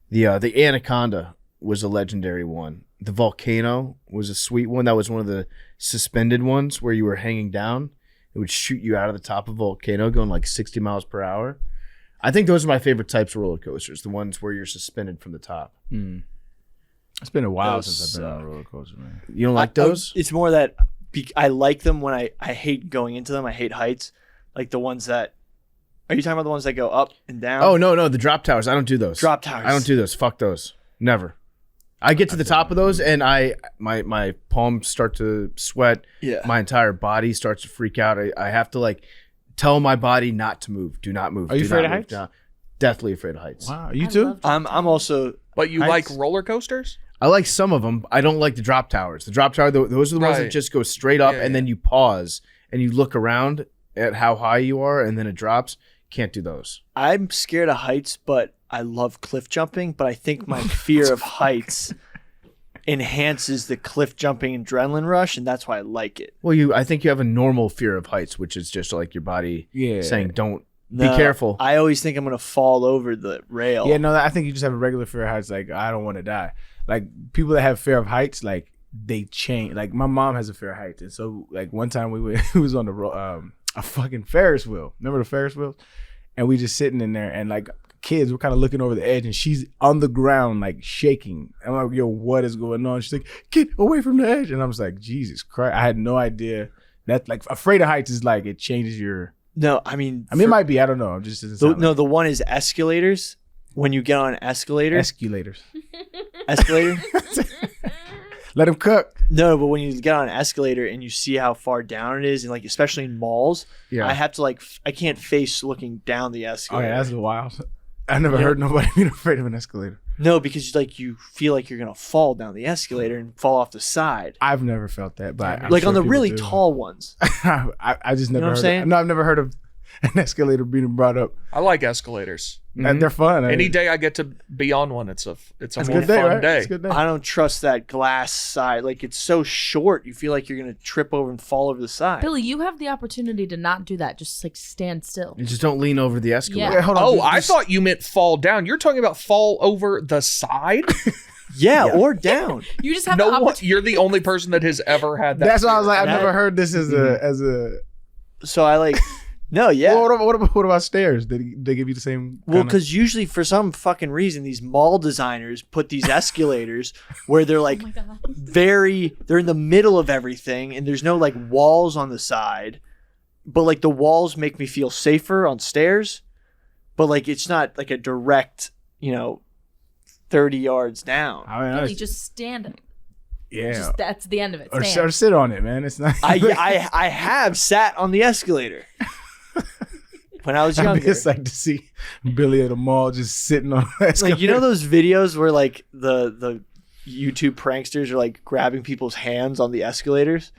The Anaconda was a legendary one. The Volcano was a sweet one. That was one of the suspended ones where you were hanging down. It would shoot you out of the top of a volcano going like 60 miles per hour. I think those are my favorite types of roller coasters, the ones where you're suspended from the top.
It's been a while
Those
since I've been on a
suck.
roller coaster, man.
You don't like those?
It's more that I like them when I hate going into them. I hate heights. Like the ones that. Are you talking about the ones that go up and down?
Oh, no, the drop towers. I don't do those.
Drop towers.
I don't do those. Fuck those. Never. I get to the top of those and my palms start to sweat.
Yeah.
My entire body starts to freak out. I have to like tell my body not to move. Do not move.
Are you
Do
afraid
not
of
move.
heights?
Down. Deathly afraid of heights.
Wow, you
I
too?
love-
I'm also.
But you
Heights.
like roller coasters?
I like some of them. I don't like the drop towers. The drop tower, those are the ones that
Right.
just go straight up
Yeah,
and then you pause and you look around at how high you are and then it drops. Can't do those.
I'm scared of heights, but I love cliff jumping. But I think my fear of heights enhances the cliff jumping adrenaline rush, and that's why I like it.
Well, I think you have a normal fear of heights, which is just like your body
Yeah.
saying, "Don't
No,
be careful."
I always think I'm gonna fall over the rail.
Yeah, no, I think you just have a regular fear of heights. Like, I don't want to die. Like, people that have fear of heights, like, they change. Like, my mom has a fear of heights. And so, like, one time we was on a fucking Ferris wheel. Remember the Ferris wheels? And we just sitting in there and, like, kids were kind of looking over the edge and she's on the ground, like, shaking. I'm like, yo, what is going on? She's like, get away from the edge. And I was like, Jesus Christ. I had no idea. That, like, afraid of heights is like, it changes your...
No, I mean,
I mean, it might be. I don't know. I'm just...
the one is escalators. When you get on an escalator,
Escalators.
escalator.
Let them cook.
No, but when you get on an escalator and you see how far down it is, and like especially in malls,
Yeah.
I have to like I can't face looking down the
Oh,
escalator.
yeah, that's wild. I never heard nobody being afraid of an escalator.
No, because like you feel like you're gonna fall down the escalator and fall off the side.
I've never felt that, but I'm
like
sure
on the
people
really
do.
tall ones.
I just never
what I'm
heard.
saying?
No, I've never heard of an escalator being brought up.
I like escalators.
And they're fun.
Any day I get to be on one, it's a
It's
more
a good day,
fun
right?
day.
It's a good day.
I don't trust that glass side. Like it's so short, you feel like you're gonna trip over and fall over the side.
Billy, you have the opportunity to not do that. Just like stand still.
You just don't lean over the escalator.
Yeah.
Wait, hold on.
Oh,
This-
I thought you meant fall down. You're talking about fall over the side?
Yeah, or down.
You just have the
No one,
opportunity.
you're the only person that has ever had that.
That's why I was like, I've
That-
never heard this as a.
So I like, no, yeah.
Well, what about stairs? Did they give you the same?
Well,
kinda-
because usually for some fucking reason, these mall designers put these escalators where they're like
Oh my God.
they're in the middle of everything and there's no like walls on the side. But like the walls make me feel safer on stairs. But like it's not like a direct, 30 yards down.
I mean,
Billy, just stand.
yeah,
Just, that's the end of it.
or
Stand.
sit on it, man. It's not.
I have sat on the escalator when I was
I'd
younger.
be excited to see Billy at the mall just sitting on the escalator.
Like those videos where like the YouTube pranksters are like grabbing people's hands on the escalators,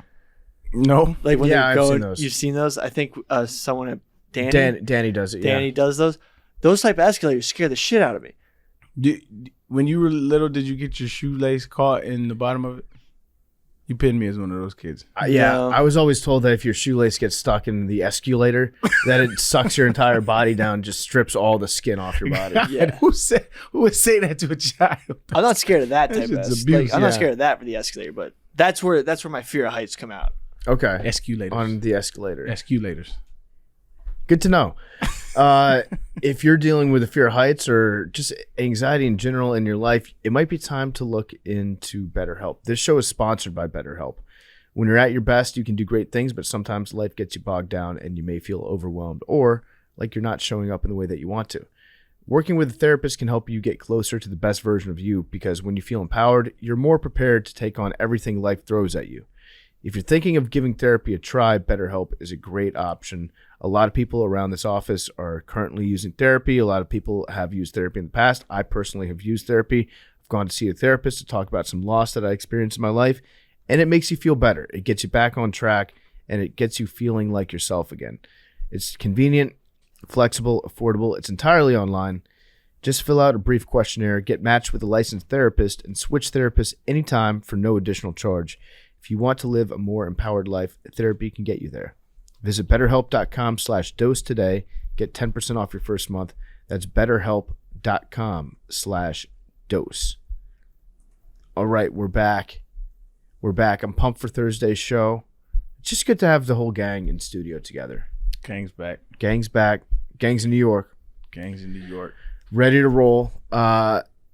No,
like when
Yeah,
they're
I've
going.
seen those.
You've seen those? I think someone at Danny
Danny does it.
Danny
Yeah.
does those. Those type of escalators scare the shit out of me.
when you were little, did you get your shoelace caught in the bottom of it? You pinned me as one of those kids.
Yeah,
No.
I was always told that if your shoelace gets stuck in the escalator, that it sucks your entire body down, just strips all the skin off your body.
Yeah.
Who would say that to a child?
I'm not scared of that type of
That's
escalator.
abuse,
I'm
yeah.
not scared of that for the escalator, but that's where my fear of heights come out.
Okay.
Escalators.
On the escalator.
Escalators.
Good to know. If you're dealing with a fear of heights or just anxiety in general in your life, it might be time to look into BetterHelp. This show is sponsored by BetterHelp. When you're at your best, you can do great things, but sometimes life gets you bogged down and you may feel overwhelmed or like you're not showing up in the way that you want to. Working with a therapist can help you get closer to the best version of you because when you feel empowered, you're more prepared to take on everything life throws at you. If you're thinking of giving therapy a try, BetterHelp is a great option. A lot of people around this office are currently using therapy. A lot of people have used therapy in the past. I personally have used therapy. I've gone to see a therapist to talk about some loss that I experienced in my life, and it makes you feel better. It gets you back on track, and it gets you feeling like yourself again. It's convenient, flexible, affordable. It's entirely online. Just fill out a brief questionnaire, get matched with a licensed therapist, and switch therapists anytime for no additional charge. If you want to live a more empowered life, therapy can get you there. Visit betterhelp.com/dose today. Get 10% off your first month. That's betterhelp.com/dose. All right, we're back. I'm pumped for Thursday's show. It's just good to have the whole gang in studio together.
Gang's back.
Gang's back. Gang's in New York.
Gangs in New York.
Ready to roll.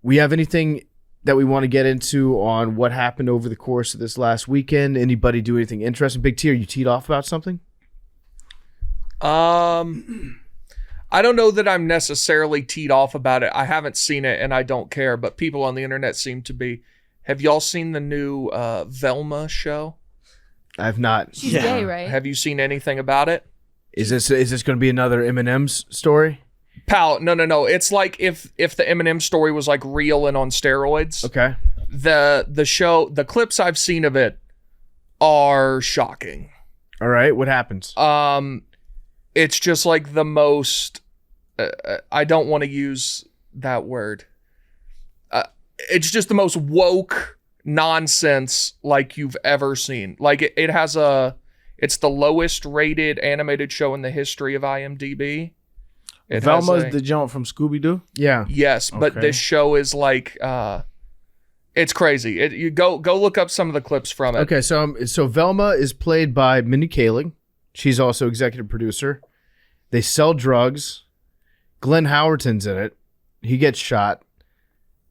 We have anything that we want to get into on what happened over the course of this last weekend? Anybody do anything interesting? Big T, are you teed off about something?
I don't know that I'm necessarily teed off about it. I haven't seen it and I don't care, but people on the internet seem to be. Have y'all seen the new Velma show?
I've not.
She's
Yeah.
gay, right?
Have you seen anything about it?
Is this going to be another Eminem's story?
Pal, no. It's like if the Eminem story was like real and on steroids.
Okay.
The show, the clips I've seen of it are shocking.
All right. What happens?
It's just like the most. I don't want to use that word. It's just the most woke nonsense like you've ever seen. Like it has it's the lowest rated animated show in the history of IMDb. It has
Velma's the jump from Scooby-Doo?
Yeah.
Yes, but
Okay.
this show is like it's crazy. You go look up some of the clips from it.
Okay. So Velma is played by Mindy Kaling. She's also executive producer. They sell drugs. Glenn Howerton's in it. He gets shot.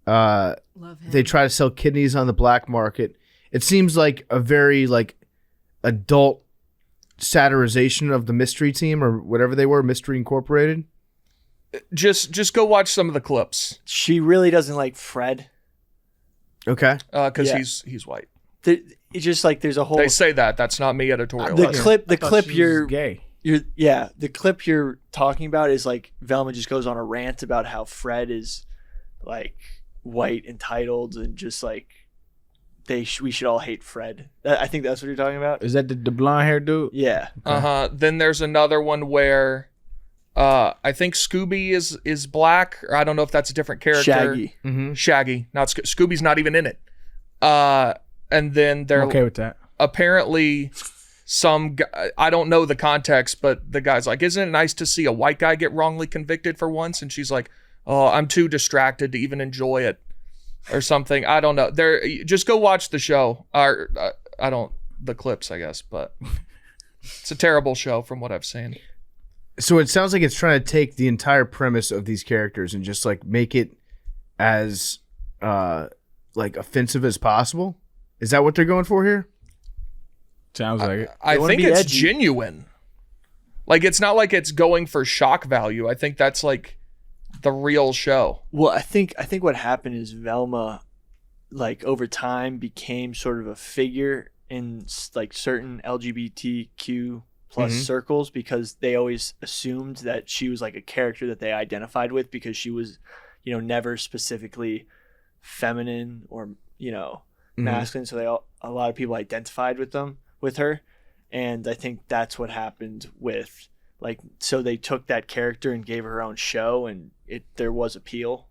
Love him.
They try to sell kidneys on the black market. It seems like a very like adult satirization of the Mystery Team or whatever they were, Mystery Incorporated.
Just go watch some of the clips
She really doesn't like Fred.
Okay.
because
Yeah.
he's white.
It's just like there's a whole
They say that. That's not me editorial.
the clip
I thought she was
you're
gay.
The clip you're talking about is like Velma just goes on a rant about how Fred is like white entitled and just like we should all hate Fred. I think that's what you're talking about.
Is that the blonde hair dude?
Yeah.
Then there's another one where I think Scooby is black, or I don't know if that's a different character.
Shaggy.
Mm-hmm.
Shaggy, not Scooby's not even in it. And then they're
I'm okay with that.
Apparently some guy, I don't know the context, but the guy's like, isn't it nice to see a white guy get wrongly convicted for once? And she's like, oh, I'm too distracted to even enjoy it, or something. I don't know. Just go watch the show. Or the clips, I guess, but it's a terrible show from what I've seen.
So it sounds like it's trying to take the entire premise of these characters and just like make it as like offensive as possible. Is that what they're going for here?
Sounds like it.
I think it's
edgy.
genuine. Like, it's not like it's going for shock value. I think that's like the real show.
Well, I think what happened is Velma, like over time, became sort of a figure in like certain LGBTQ plus circles because they always assumed that she was like a character that they identified with because she was, never specifically feminine or masculine. So a lot of people identified with her, and I think that's what happened with so they took that character and gave her own show, and there was appeal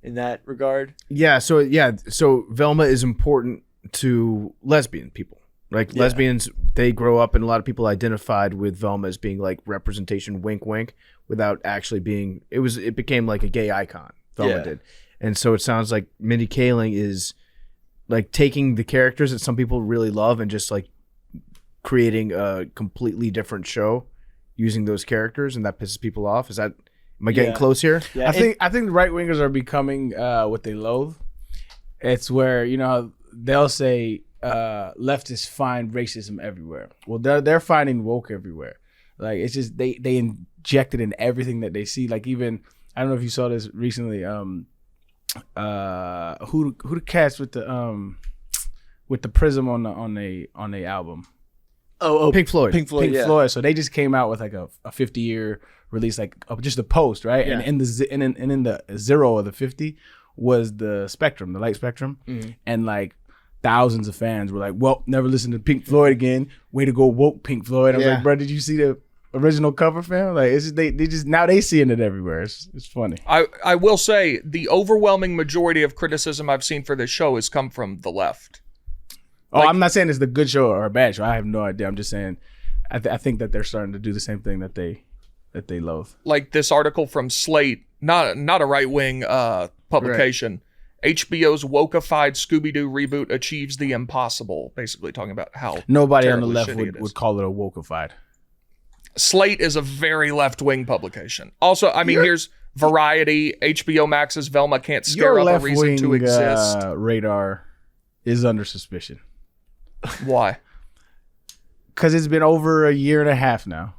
in that regard.
So Velma is important to lesbian people. Lesbians, they grow up, and a lot of people identified with Velma as being like representation, wink wink, without actually being it became like a gay icon. Velma did. And so it sounds like Mindy Kaling is like taking the characters that some people really love and just like creating a completely different show using those characters, and that pisses people off. Am I getting close here?
Yeah, I think the right wingers are becoming what they loathe. It's where they'll say leftists find racism everywhere. Well, they're finding woke everywhere. Like, it's just they inject it in everything that they see. Like, even I don't know if you saw this recently. Who the cats with the prism on the album?
Oh,
Pink Floyd.
Pink Floyd.
Pink Floyd. So they just came out with like a 50-year release, like just a post, right?
Yeah.
And in the 0 of the 50 was the spectrum, the light spectrum, and like thousands of fans were like, "Well, never listen to Pink Floyd again. Way to go, woke Pink Floyd." I was like, "Bro, did you see the original cover, fam?" Like, it's just they just now they seeing it everywhere. It's funny.
I will say the overwhelming majority of criticism I've seen for this show has come from the left.
Oh, I'm not saying it's a good show or a bad show. I have no idea. I'm just saying I think that they're starting to do the same thing that they loathe.
Like this article from Slate, not a right-wing publication. Right. HBO's wokeified Scooby-Doo reboot achieves the impossible. Basically talking about how
nobody on the left would call it a wokeified.
Slate is a very left-wing publication. Also, I mean, here's Variety. HBO Max's Velma can't scare up a reason to exist.
Radar is under suspicion.
Why?
Because it's been over a year and a half now,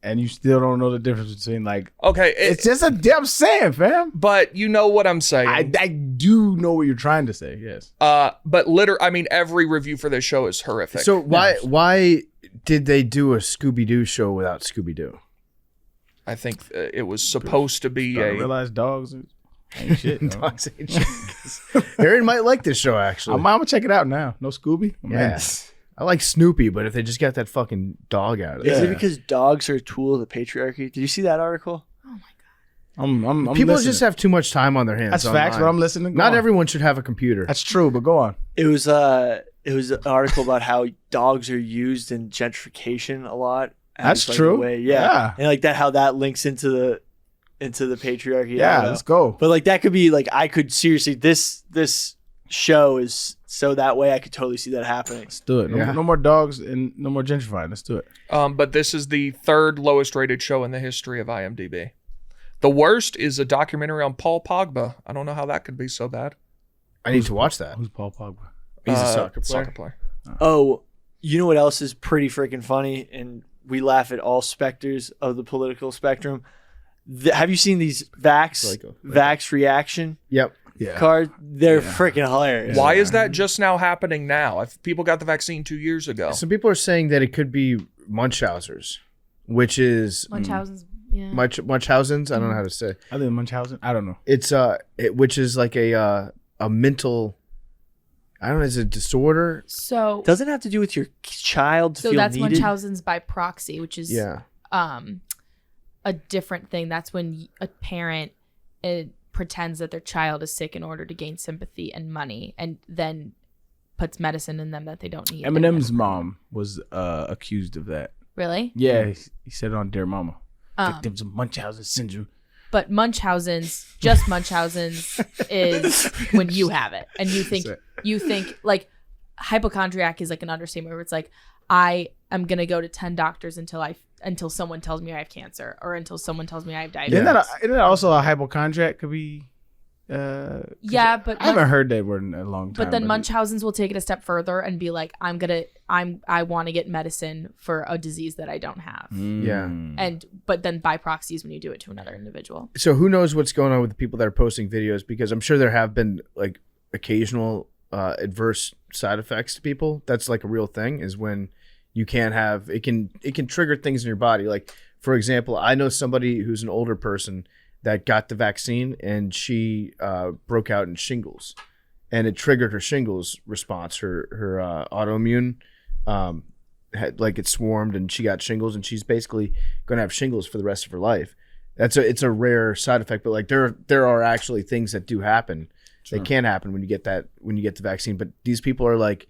and you still don't know the difference between it's just a damn saying, fam.
But you know what I'm saying.
I do know what you're trying to say. Yes.
But every review for this show is horrific.
So why did they do a Scooby-Doo show without Scooby-Doo?
I think it was supposed to be
I realized dogs ain't shit.
Dogs ain't shit. Arian might like this show, actually.
I'm gonna check it out now. No Scooby?
Yes. I like Snoopy, but if they just got that fucking dog out of it.
Is it because dogs are a tool of the patriarchy? Did you see that article?
Oh my god.
I'm
People
listening.
just have too much time on their hands.
That's facts, but I'm listening.
Not everyone should have a computer.
That's true, but go on.
It was an article about how dogs are used in gentrification a lot.
That's true.
Yeah. And like that, how that links into the patriarchy.
Yeah, let's go.
But like that could be like, I could seriously, this show is so that way I could totally see that happening.
Let's do it. No more dogs and no more gentrifying. Let's do it.
But this is the third lowest rated show in the history of IMDb. The worst is a documentary on Paul Pogba. I don't know how that could be so bad.
I need to watch that.
Who's Paul Pogba?
He's a soccer player.
Oh, you know what else is pretty freaking funny? And we laugh at all specters of the political spectrum. Have you seen these Vax reaction
Yep.
cards? They're freaking hilarious.
Why is that just now happening now? If people got the vaccine 2 years ago.
Some people are saying that it could be Munchausen's. which is
Munchausen's. Yeah.
Munchausen's. I don't know how to say.
I think Munchausen. I don't know.
It's which is like a mental. I don't know. Is it a disorder?
So
Doesn't have to do with your child to
so
feel
that's
needed.
Munchausen's by proxy, which is
Yeah.
a different thing. That's when a parent pretends that their child is sick in order to gain sympathy and money, and then puts medicine in them that they don't need.
Eminem's mom was accused of that.
Really?
Yeah, he said it on Dear Mama.
Um,
Victims of Munchausen syndrome.
But Munchausen's, just Munchausen's, is when you have it, and you think like hypochondriac is like an understatement where it's like I am gonna go to 10 doctors until someone tells me I have cancer or until someone tells me I have diabetes.
Isn't that also a hypochondriac could be?
Yeah, but
I haven't heard that word in a long time.
But then Munchausen's will take it a step further and be like, I want to get medicine for a disease that I don't have.
Yeah.
But then by proxy is when you do it to another individual.
So who knows what's going on with the people that are posting videos? Because I'm sure there have been like occasional adverse side effects to people. That's like a real thing. Is when you can't have it can trigger things in your body. Like for example, I know somebody who's an older person that got the vaccine and she broke out in shingles, and it triggered her shingles response. Her autoimmune like it swarmed and she got shingles, and she's basically going to have shingles for the rest of her life. It's a rare side effect, but like there are actually things that do happen. Sure. They can happen when you get the vaccine. But these people are like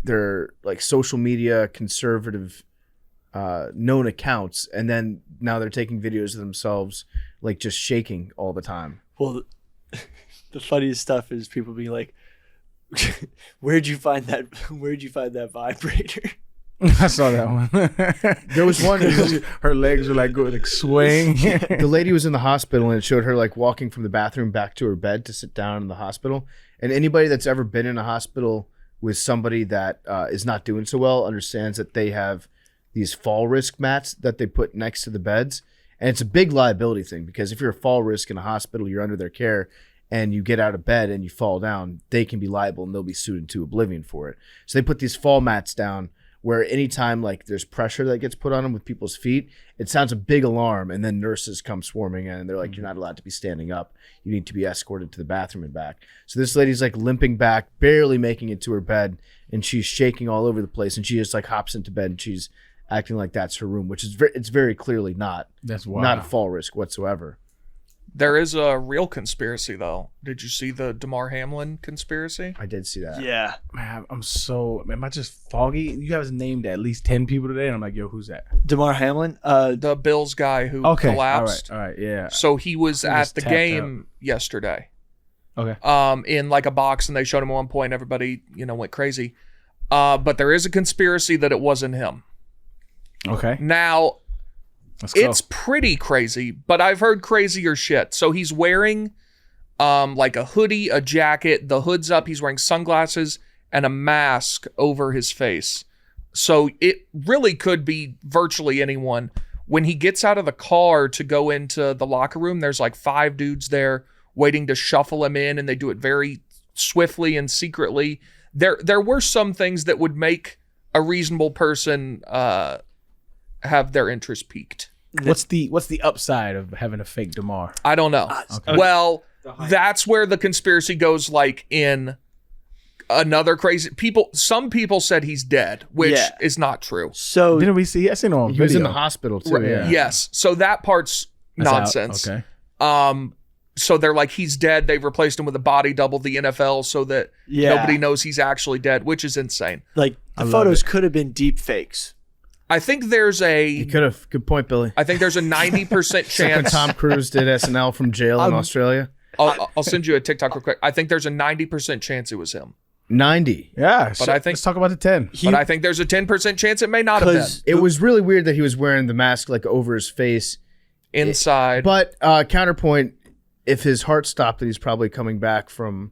they're like social media conservative known accounts, and then now they're taking videos of themselves like just shaking all the time.
Well, the funniest stuff is people being like, where'd you find that vibrator?
I saw that one.
There was one
her legs were like going like swaying.
The lady was in the hospital, and it showed her like walking from the bathroom back to her bed to sit down in the hospital. And anybody that's ever been in a hospital with somebody that is not doing so well understands that they have these fall risk mats that they put next to the beds. And it's a big liability thing, because if you're a fall risk in a hospital, you're under their care, and you get out of bed and you fall down, they can be liable and they'll be sued into oblivion for it. So they put these fall mats down where anytime like there's pressure that gets put on them with people's feet, it sounds a big alarm, and then nurses come swarming in and they're like, you're not allowed to be standing up. You need to be escorted to the bathroom and back. So this lady's like limping back, barely making it to her bed, and she's shaking all over the place, and she just like hops into bed and she's acting like that's her room, which is it's very clearly not.
That's wild.
Not a fall risk whatsoever.
There is a real conspiracy, though. Did you see the Damar Hamlin conspiracy?
I did see that.
Yeah.
Man, am I just foggy? You guys named at least 10 people today, and I'm like, yo, who's that?
Damar Hamlin?
The Bills guy who collapsed.
All right, yeah.
So he was at the game yesterday.
Okay.
In like a box, and they showed him at one point. Everybody, went crazy. But there is a conspiracy that it wasn't him.
Okay.
Now,
it's
pretty crazy, but I've heard crazier shit. So he's wearing like a hoodie, a jacket, the hood's up, he's wearing sunglasses and a mask over his face. So it really could be virtually anyone. When he gets out of the car to go into the locker room, there's like 5 dudes there waiting to shuffle him in, and they do it very swiftly and secretly. There were some things that would make a reasonable person have their interest piqued.
What's the upside of having a fake Damar?
I don't know.
Okay.
Well, that's where the conspiracy goes, like in another crazy some people said he's dead, which is not true.
So
didn't we see? I seen him on
He
video.
was in the hospital too.
Right.
Yeah.
Yes. So that part's
That's
nonsense.
out. Okay.
So they're like, he's dead. They've replaced him with a body double, the NFL, so that nobody knows he's actually dead, which is insane.
Like the photos could have been deep fakes.
I think there's
You could have. Good point, Billy.
I think there's a 90%
When
chance.
Tom Cruise did SNL from jail in Australia.
I'll send you a TikTok real quick. I think there's a 90% chance it was him.
90.
Yeah.
But I think
let's talk about the 10.
But I think there's a 10% chance it may not have been.
It was really weird that he was wearing the mask like over his face.
Inside.
But counterpoint, if his heart stopped, and he's probably coming back from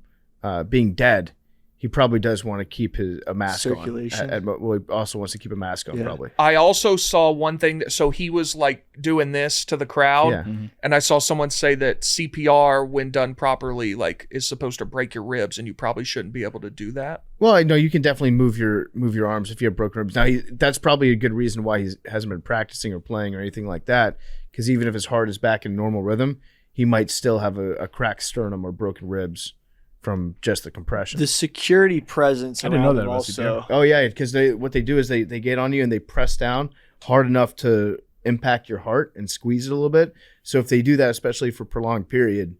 being dead, he probably does want to keep a mask
Circulation.
on. Well, he also wants to keep a mask on,
Yeah.
probably.
I also saw one thing so he was like doing this to the crowd,
Yeah.
and I saw someone say that CPR, when done properly, like is supposed to break your ribs, and you probably shouldn't be able to do that.
Well, I know you can definitely move your arms if you have broken ribs. Now, that's probably a good reason why he hasn't been practicing or playing or anything like that, because even if his heart is back in normal rhythm, he might still have a cracked sternum or broken ribs from just the compression.
The security presence
I didn't know
around
that
him
about
also.
CPR.
Oh yeah, because what they do is they get on you and they press down hard enough to impact your heart and squeeze it a little bit. So if they do that, especially for prolonged period,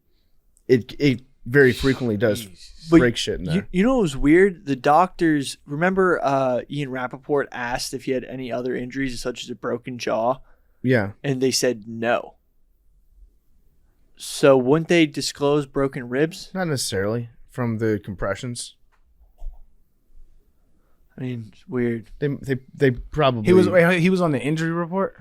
it very frequently does
But
break shit in there.
You know what was weird? The doctors, remember Ian Rappaport asked if he had any other injuries such as a broken jaw,
Yeah,
and they said no. So wouldn't they disclose broken ribs?
not necessarily from the compressions.
I mean, it's weird.
They probably
He was on the injury report.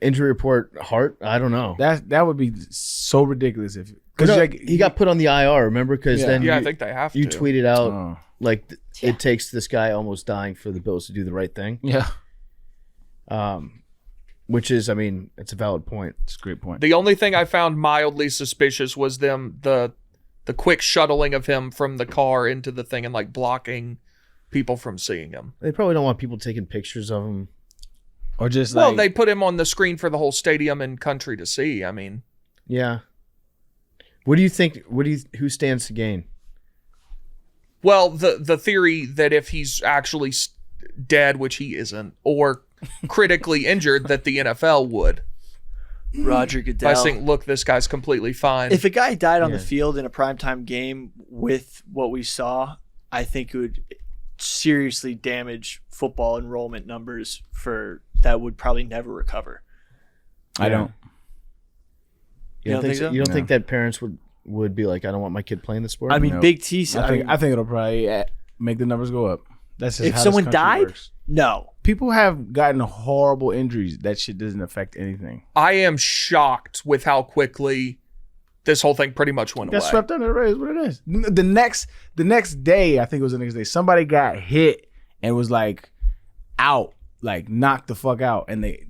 injury report heart. I don't know.
That would be so ridiculous if
No, he got put on the IR. Remember, because
Yeah.
then
Yeah,
you,
I think they have
you
to.
tweeted out
Oh.
like it takes this guy almost dying for the Bills to do the right thing.
Yeah,
Which is, I mean, it's a valid point.
it's a great point.
The only thing I found mildly suspicious was the quick shuttling of him from the car into the thing and like blocking people from seeing him.
They probably don't want people taking pictures of him.
Or just
Well,
like
they put him on the screen for the whole stadium and country to see. I mean,
Yeah. What do you think? Who stands to gain?
well, the theory that if he's actually dead, which he isn't, or critically injured, that the NFL would.
Roger
By
Goodell.
saying, look, this guy's completely fine.
If a guy died on the
Yeah.
field in a primetime game with what we saw, I think it would seriously damage football enrollment numbers that would probably never recover.
I don't.
You don't think so?
You don't
No.
think that parents would be like, I don't want my kid playing the sport?
I mean,
No.
Big T said,
I think it'll probably make the numbers go up. That's just
if
how this
someone
country
died,
works.
no.
People have gotten horrible injuries. That shit doesn't affect anything.
I am shocked with how quickly this whole thing pretty much went
Got
away.
swept under the rug is what it is. The next day, I think it was the next day, somebody got hit and was like out, like knocked the fuck out, and they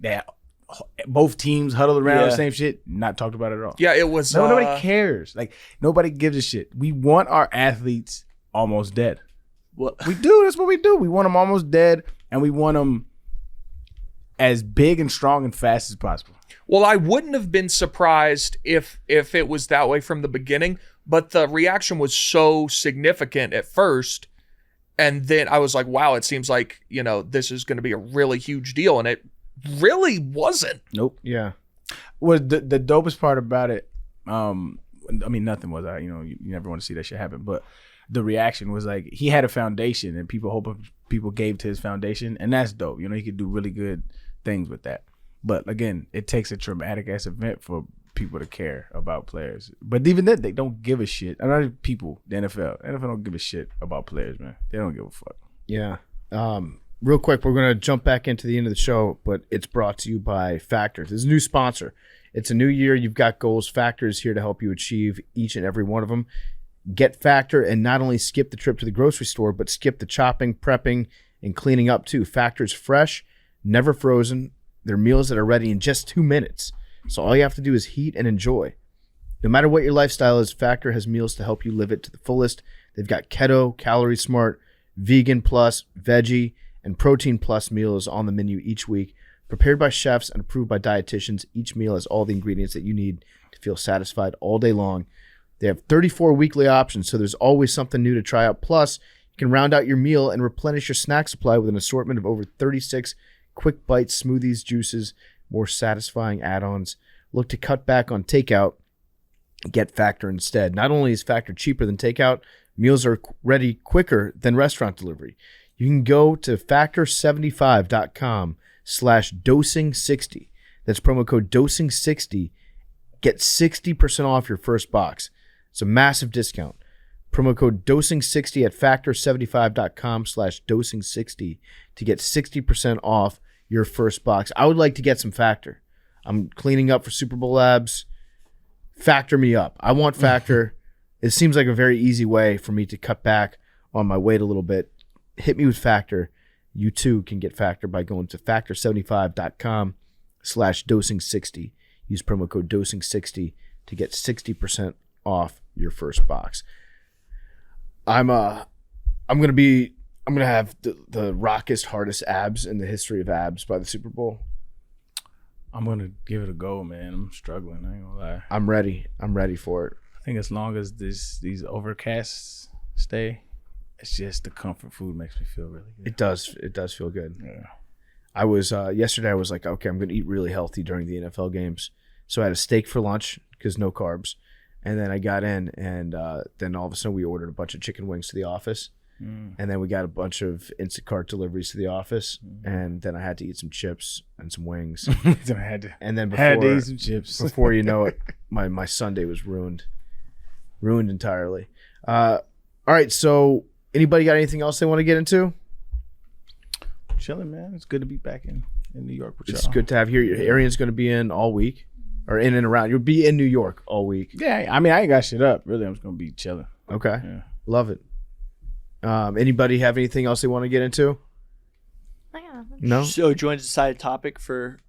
both teams huddled around
Yeah.
the same shit, not talked about it at all.
Yeah, it was.
Nobody cares. Like nobody gives a shit. We want our athletes almost dead.
Well,
We do. That's what we do. We want them almost dead, and we want them as big and strong and fast as possible.
Well, I wouldn't have been surprised if it was that way from the beginning, but the reaction was so significant at first, and then I was like, wow, it seems like, this is going to be a really huge deal, and it really wasn't.
Nope.
Yeah.
Was the dopest part about it? I mean, nothing was. You never want to see that shit happen, but the reaction was like he had a foundation, and people gave to his foundation, and that's dope. He could do really good things with that. But again, it takes a traumatic ass event for people to care about players. But even then, they don't give a shit. I know people, the NFL don't give a shit about players, man. They don't give a fuck.
Yeah. Real quick, we're going to jump back into the end of the show, but it's brought to you by Factors. It's a new sponsor. It's a new year. You've got goals. Factors here to help you achieve each and every one of them. Get Factor and not only skip the trip to the grocery store, but skip the chopping, prepping, and cleaning up too. Factor's fresh, never frozen. They're meals that are ready in just 2 minutes. So all you have to do is heat and enjoy. No matter what your lifestyle is, Factor has meals to help you live it to the fullest. They've got keto, calorie smart, vegan plus, veggie, and protein plus meals on the menu each week. Prepared by chefs and approved by dietitians, each meal has all the ingredients that you need to feel satisfied all day long. They have 34 weekly options, so there's always something new to try out. Plus, you can round out your meal and replenish your snack supply with an assortment of over 36 quick bites, smoothies, juices, more satisfying add-ons. Look to cut back on takeout. Get Factor instead. Not only is Factor cheaper than takeout, meals are ready quicker than restaurant delivery. You can go to factor75.com/dosing60. That's promo code dosing60. Get 60% off your first box. It's a massive discount. Promo code dosing60 at factor75.com/dosing60 to get 60% off your first box. I would like to get some Factor. I'm cleaning up for Super Bowl Labs. Factor me up. I want Factor. It seems like a very easy way for me to cut back on my weight a little bit, hit me with Factor. You too can get Factor by going to factor75.com/dosing60. Use promo code dosing60 to get 60% off your first box. I'm gonna have the rockest, hardest abs in the history of abs by the Super Bowl.
I'm gonna give it a go, man. I'm struggling. I ain't gonna lie.
I'm ready for it.
I think as long as these overcasts stay, it's just the comfort food makes me feel really good.
It does feel good.
Yeah.
I was yesterday. I was like, okay, I'm gonna eat really healthy during the NFL games. So I had a steak for lunch because no carbs, and then I got in, and then all of a sudden we ordered a bunch of chicken wings to the office, and then we got a bunch of Instacart deliveries to the office, and then I had to eat some chips and some wings,
Then I had to eat some chips.
before you know it, my Sunday was ruined entirely. All right, so anybody got anything else they want to get into?
Chilling, man. It's good to be back in New York with y'all.
It's good to have here. Arian's going to be in all week, or in and around. You'll be in New York all week.
Yeah, I mean, I ain't got shit up. Really, I'm just gonna be chilling.
Okay,
Yeah.
love it. Anybody have anything else they want to get into?
Yeah.
No.
So, do you want to decide a topic for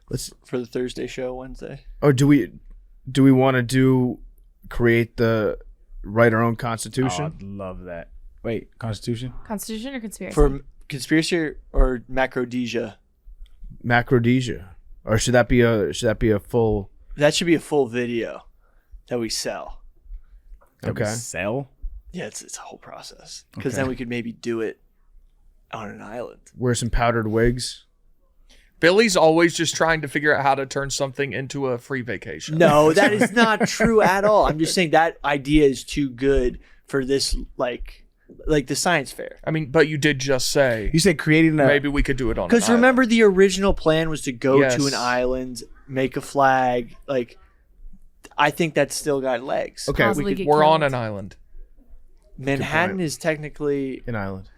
Let's.
the Thursday show Wednesday?
Oh, do we want to write our own constitution?
Oh, I'd love that. Wait, Constitution?
Constitution or conspiracy?
For conspiracy or macrodesia?
Macrodesia, or should that be a full?
That should be a full video that we sell.
That we
Okay.
sell?
Yeah, it's a whole process. Because
Okay.
then we could maybe do it on an island.
Wear some powdered wigs.
Billy's always just trying to figure out how to turn something into a free vacation.
No, that is not true at all. I'm just saying that idea is too good for this, like the science fair.
I mean, but you did just say
You said creating a
maybe we could do it on.
Because
an
remember, the original plan was to go
Yes.
to an island, make a flag. Like, I think that's still got legs.
Okay,
Possibly get
We're on
killed.
an island.
Manhattan is technically
An island.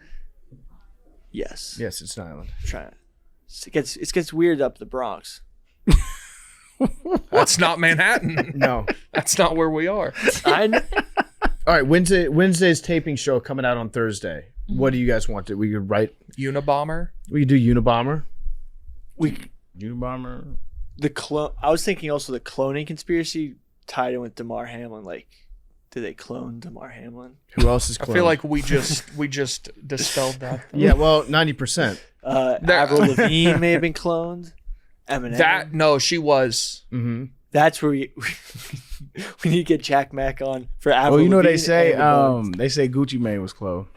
yes.
Yes, it's an island.
Trying. It gets weird up the Bronx.
That's not Manhattan.
No.
That's not where we are.
I know.
All right, Wednesday's taping show coming out on Thursday. What do you guys want to? We could
Unabomber.
We could do Unabomber.
Unabomber.
I was thinking also the cloning conspiracy tied in with Damar Hamlin. Like, did they clone Damar Hamlin?
Who else is?
I
Cloned?
feel like we just dispelled that.
Yeah, well, 90%.
Avril Lavigne may have been cloned. Eminem.
No, she was.
Mm-hmm.
That's where we need to get Jack Mack on for Avril
Well, you know what they
Lavigne
say?
and the Bones.
They say Gucci Mane was cloned.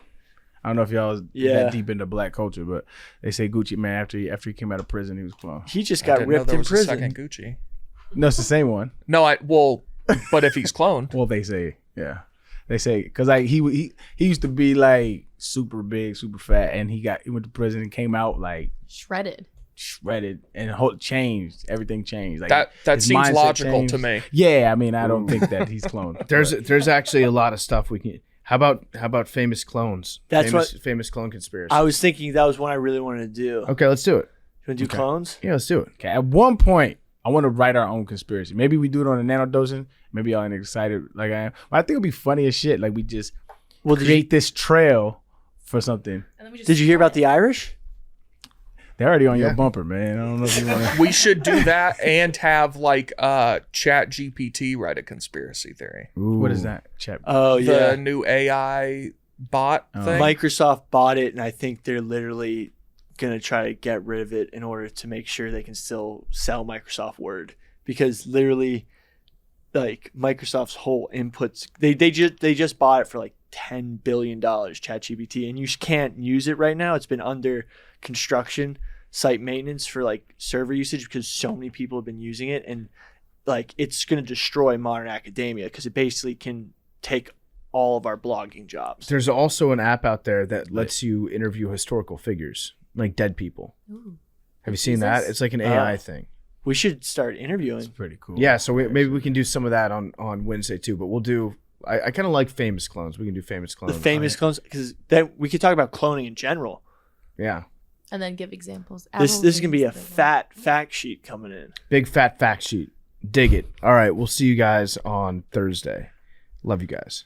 I don't know if y'all was
Yeah.
that deep into black culture, but they say Gucci Mane after he came out of prison, he was cloned.
He just
I
got
didn't know
ripped
there
in
was a
prison.
second Gucci.
No, it's the same one.
No, but if he's cloned,
Well, they say, yeah. They say because he used to be like super big, super fat, and he went to prison and came out like
Shredded.
shredded and changed. Everything changed. Like
that
his
seems
mindset
logical
changed.
to me.
Yeah, I mean, I don't think that he's cloned.
There's actually a lot of stuff we can. How about famous clones?
That's
famous clone conspiracy.
I was thinking that was one I really wanted to do.
Okay, let's do it.
You want to do clones?
Yeah, let's do it.
Okay, at one point, I want to write our own conspiracy. Maybe we do it on the Nanodosing. Maybe y'all ain't excited like I am. But I think it'd be funny as shit. Like we just create this trail for something.
And then we just
Did you hear about the Irish?
They're already on
Yeah.
your bumper, man. I don't know if you want to.
We should do that and have like Chat GPT write a conspiracy theory.
What is that? Chat.
Oh, yeah.
The new AI bot thing.
Microsoft bought it, and I think they're literally going to try to get rid of it in order to make sure they can still sell Microsoft Word. Because literally, like, Microsoft's whole inputs, they just bought it for like $10 billion, ChatGPT, and you can't use it right now. It's been under construction, site maintenance for like server usage because so many people have been using it, and like it's going to destroy modern academia because it basically can take all of our blogging jobs.
There's also an app out there that lets you interview historical figures, like dead people.
Ooh.
Have you seen that? It's like an AI thing.
We should start interviewing.
It's pretty cool.
Yeah, so maybe we can do some of that on Wednesday too. But we'll do. I kind of like famous clones. We can do famous
The
clones.
famous clones, because then we could talk about cloning in general.
Yeah,
And then give examples.
This is gonna be a
Avril Lavigne's
fat fact sheet coming in.
big fat fact sheet. Dig it. All right, we'll see you guys on Thursday. Love you guys.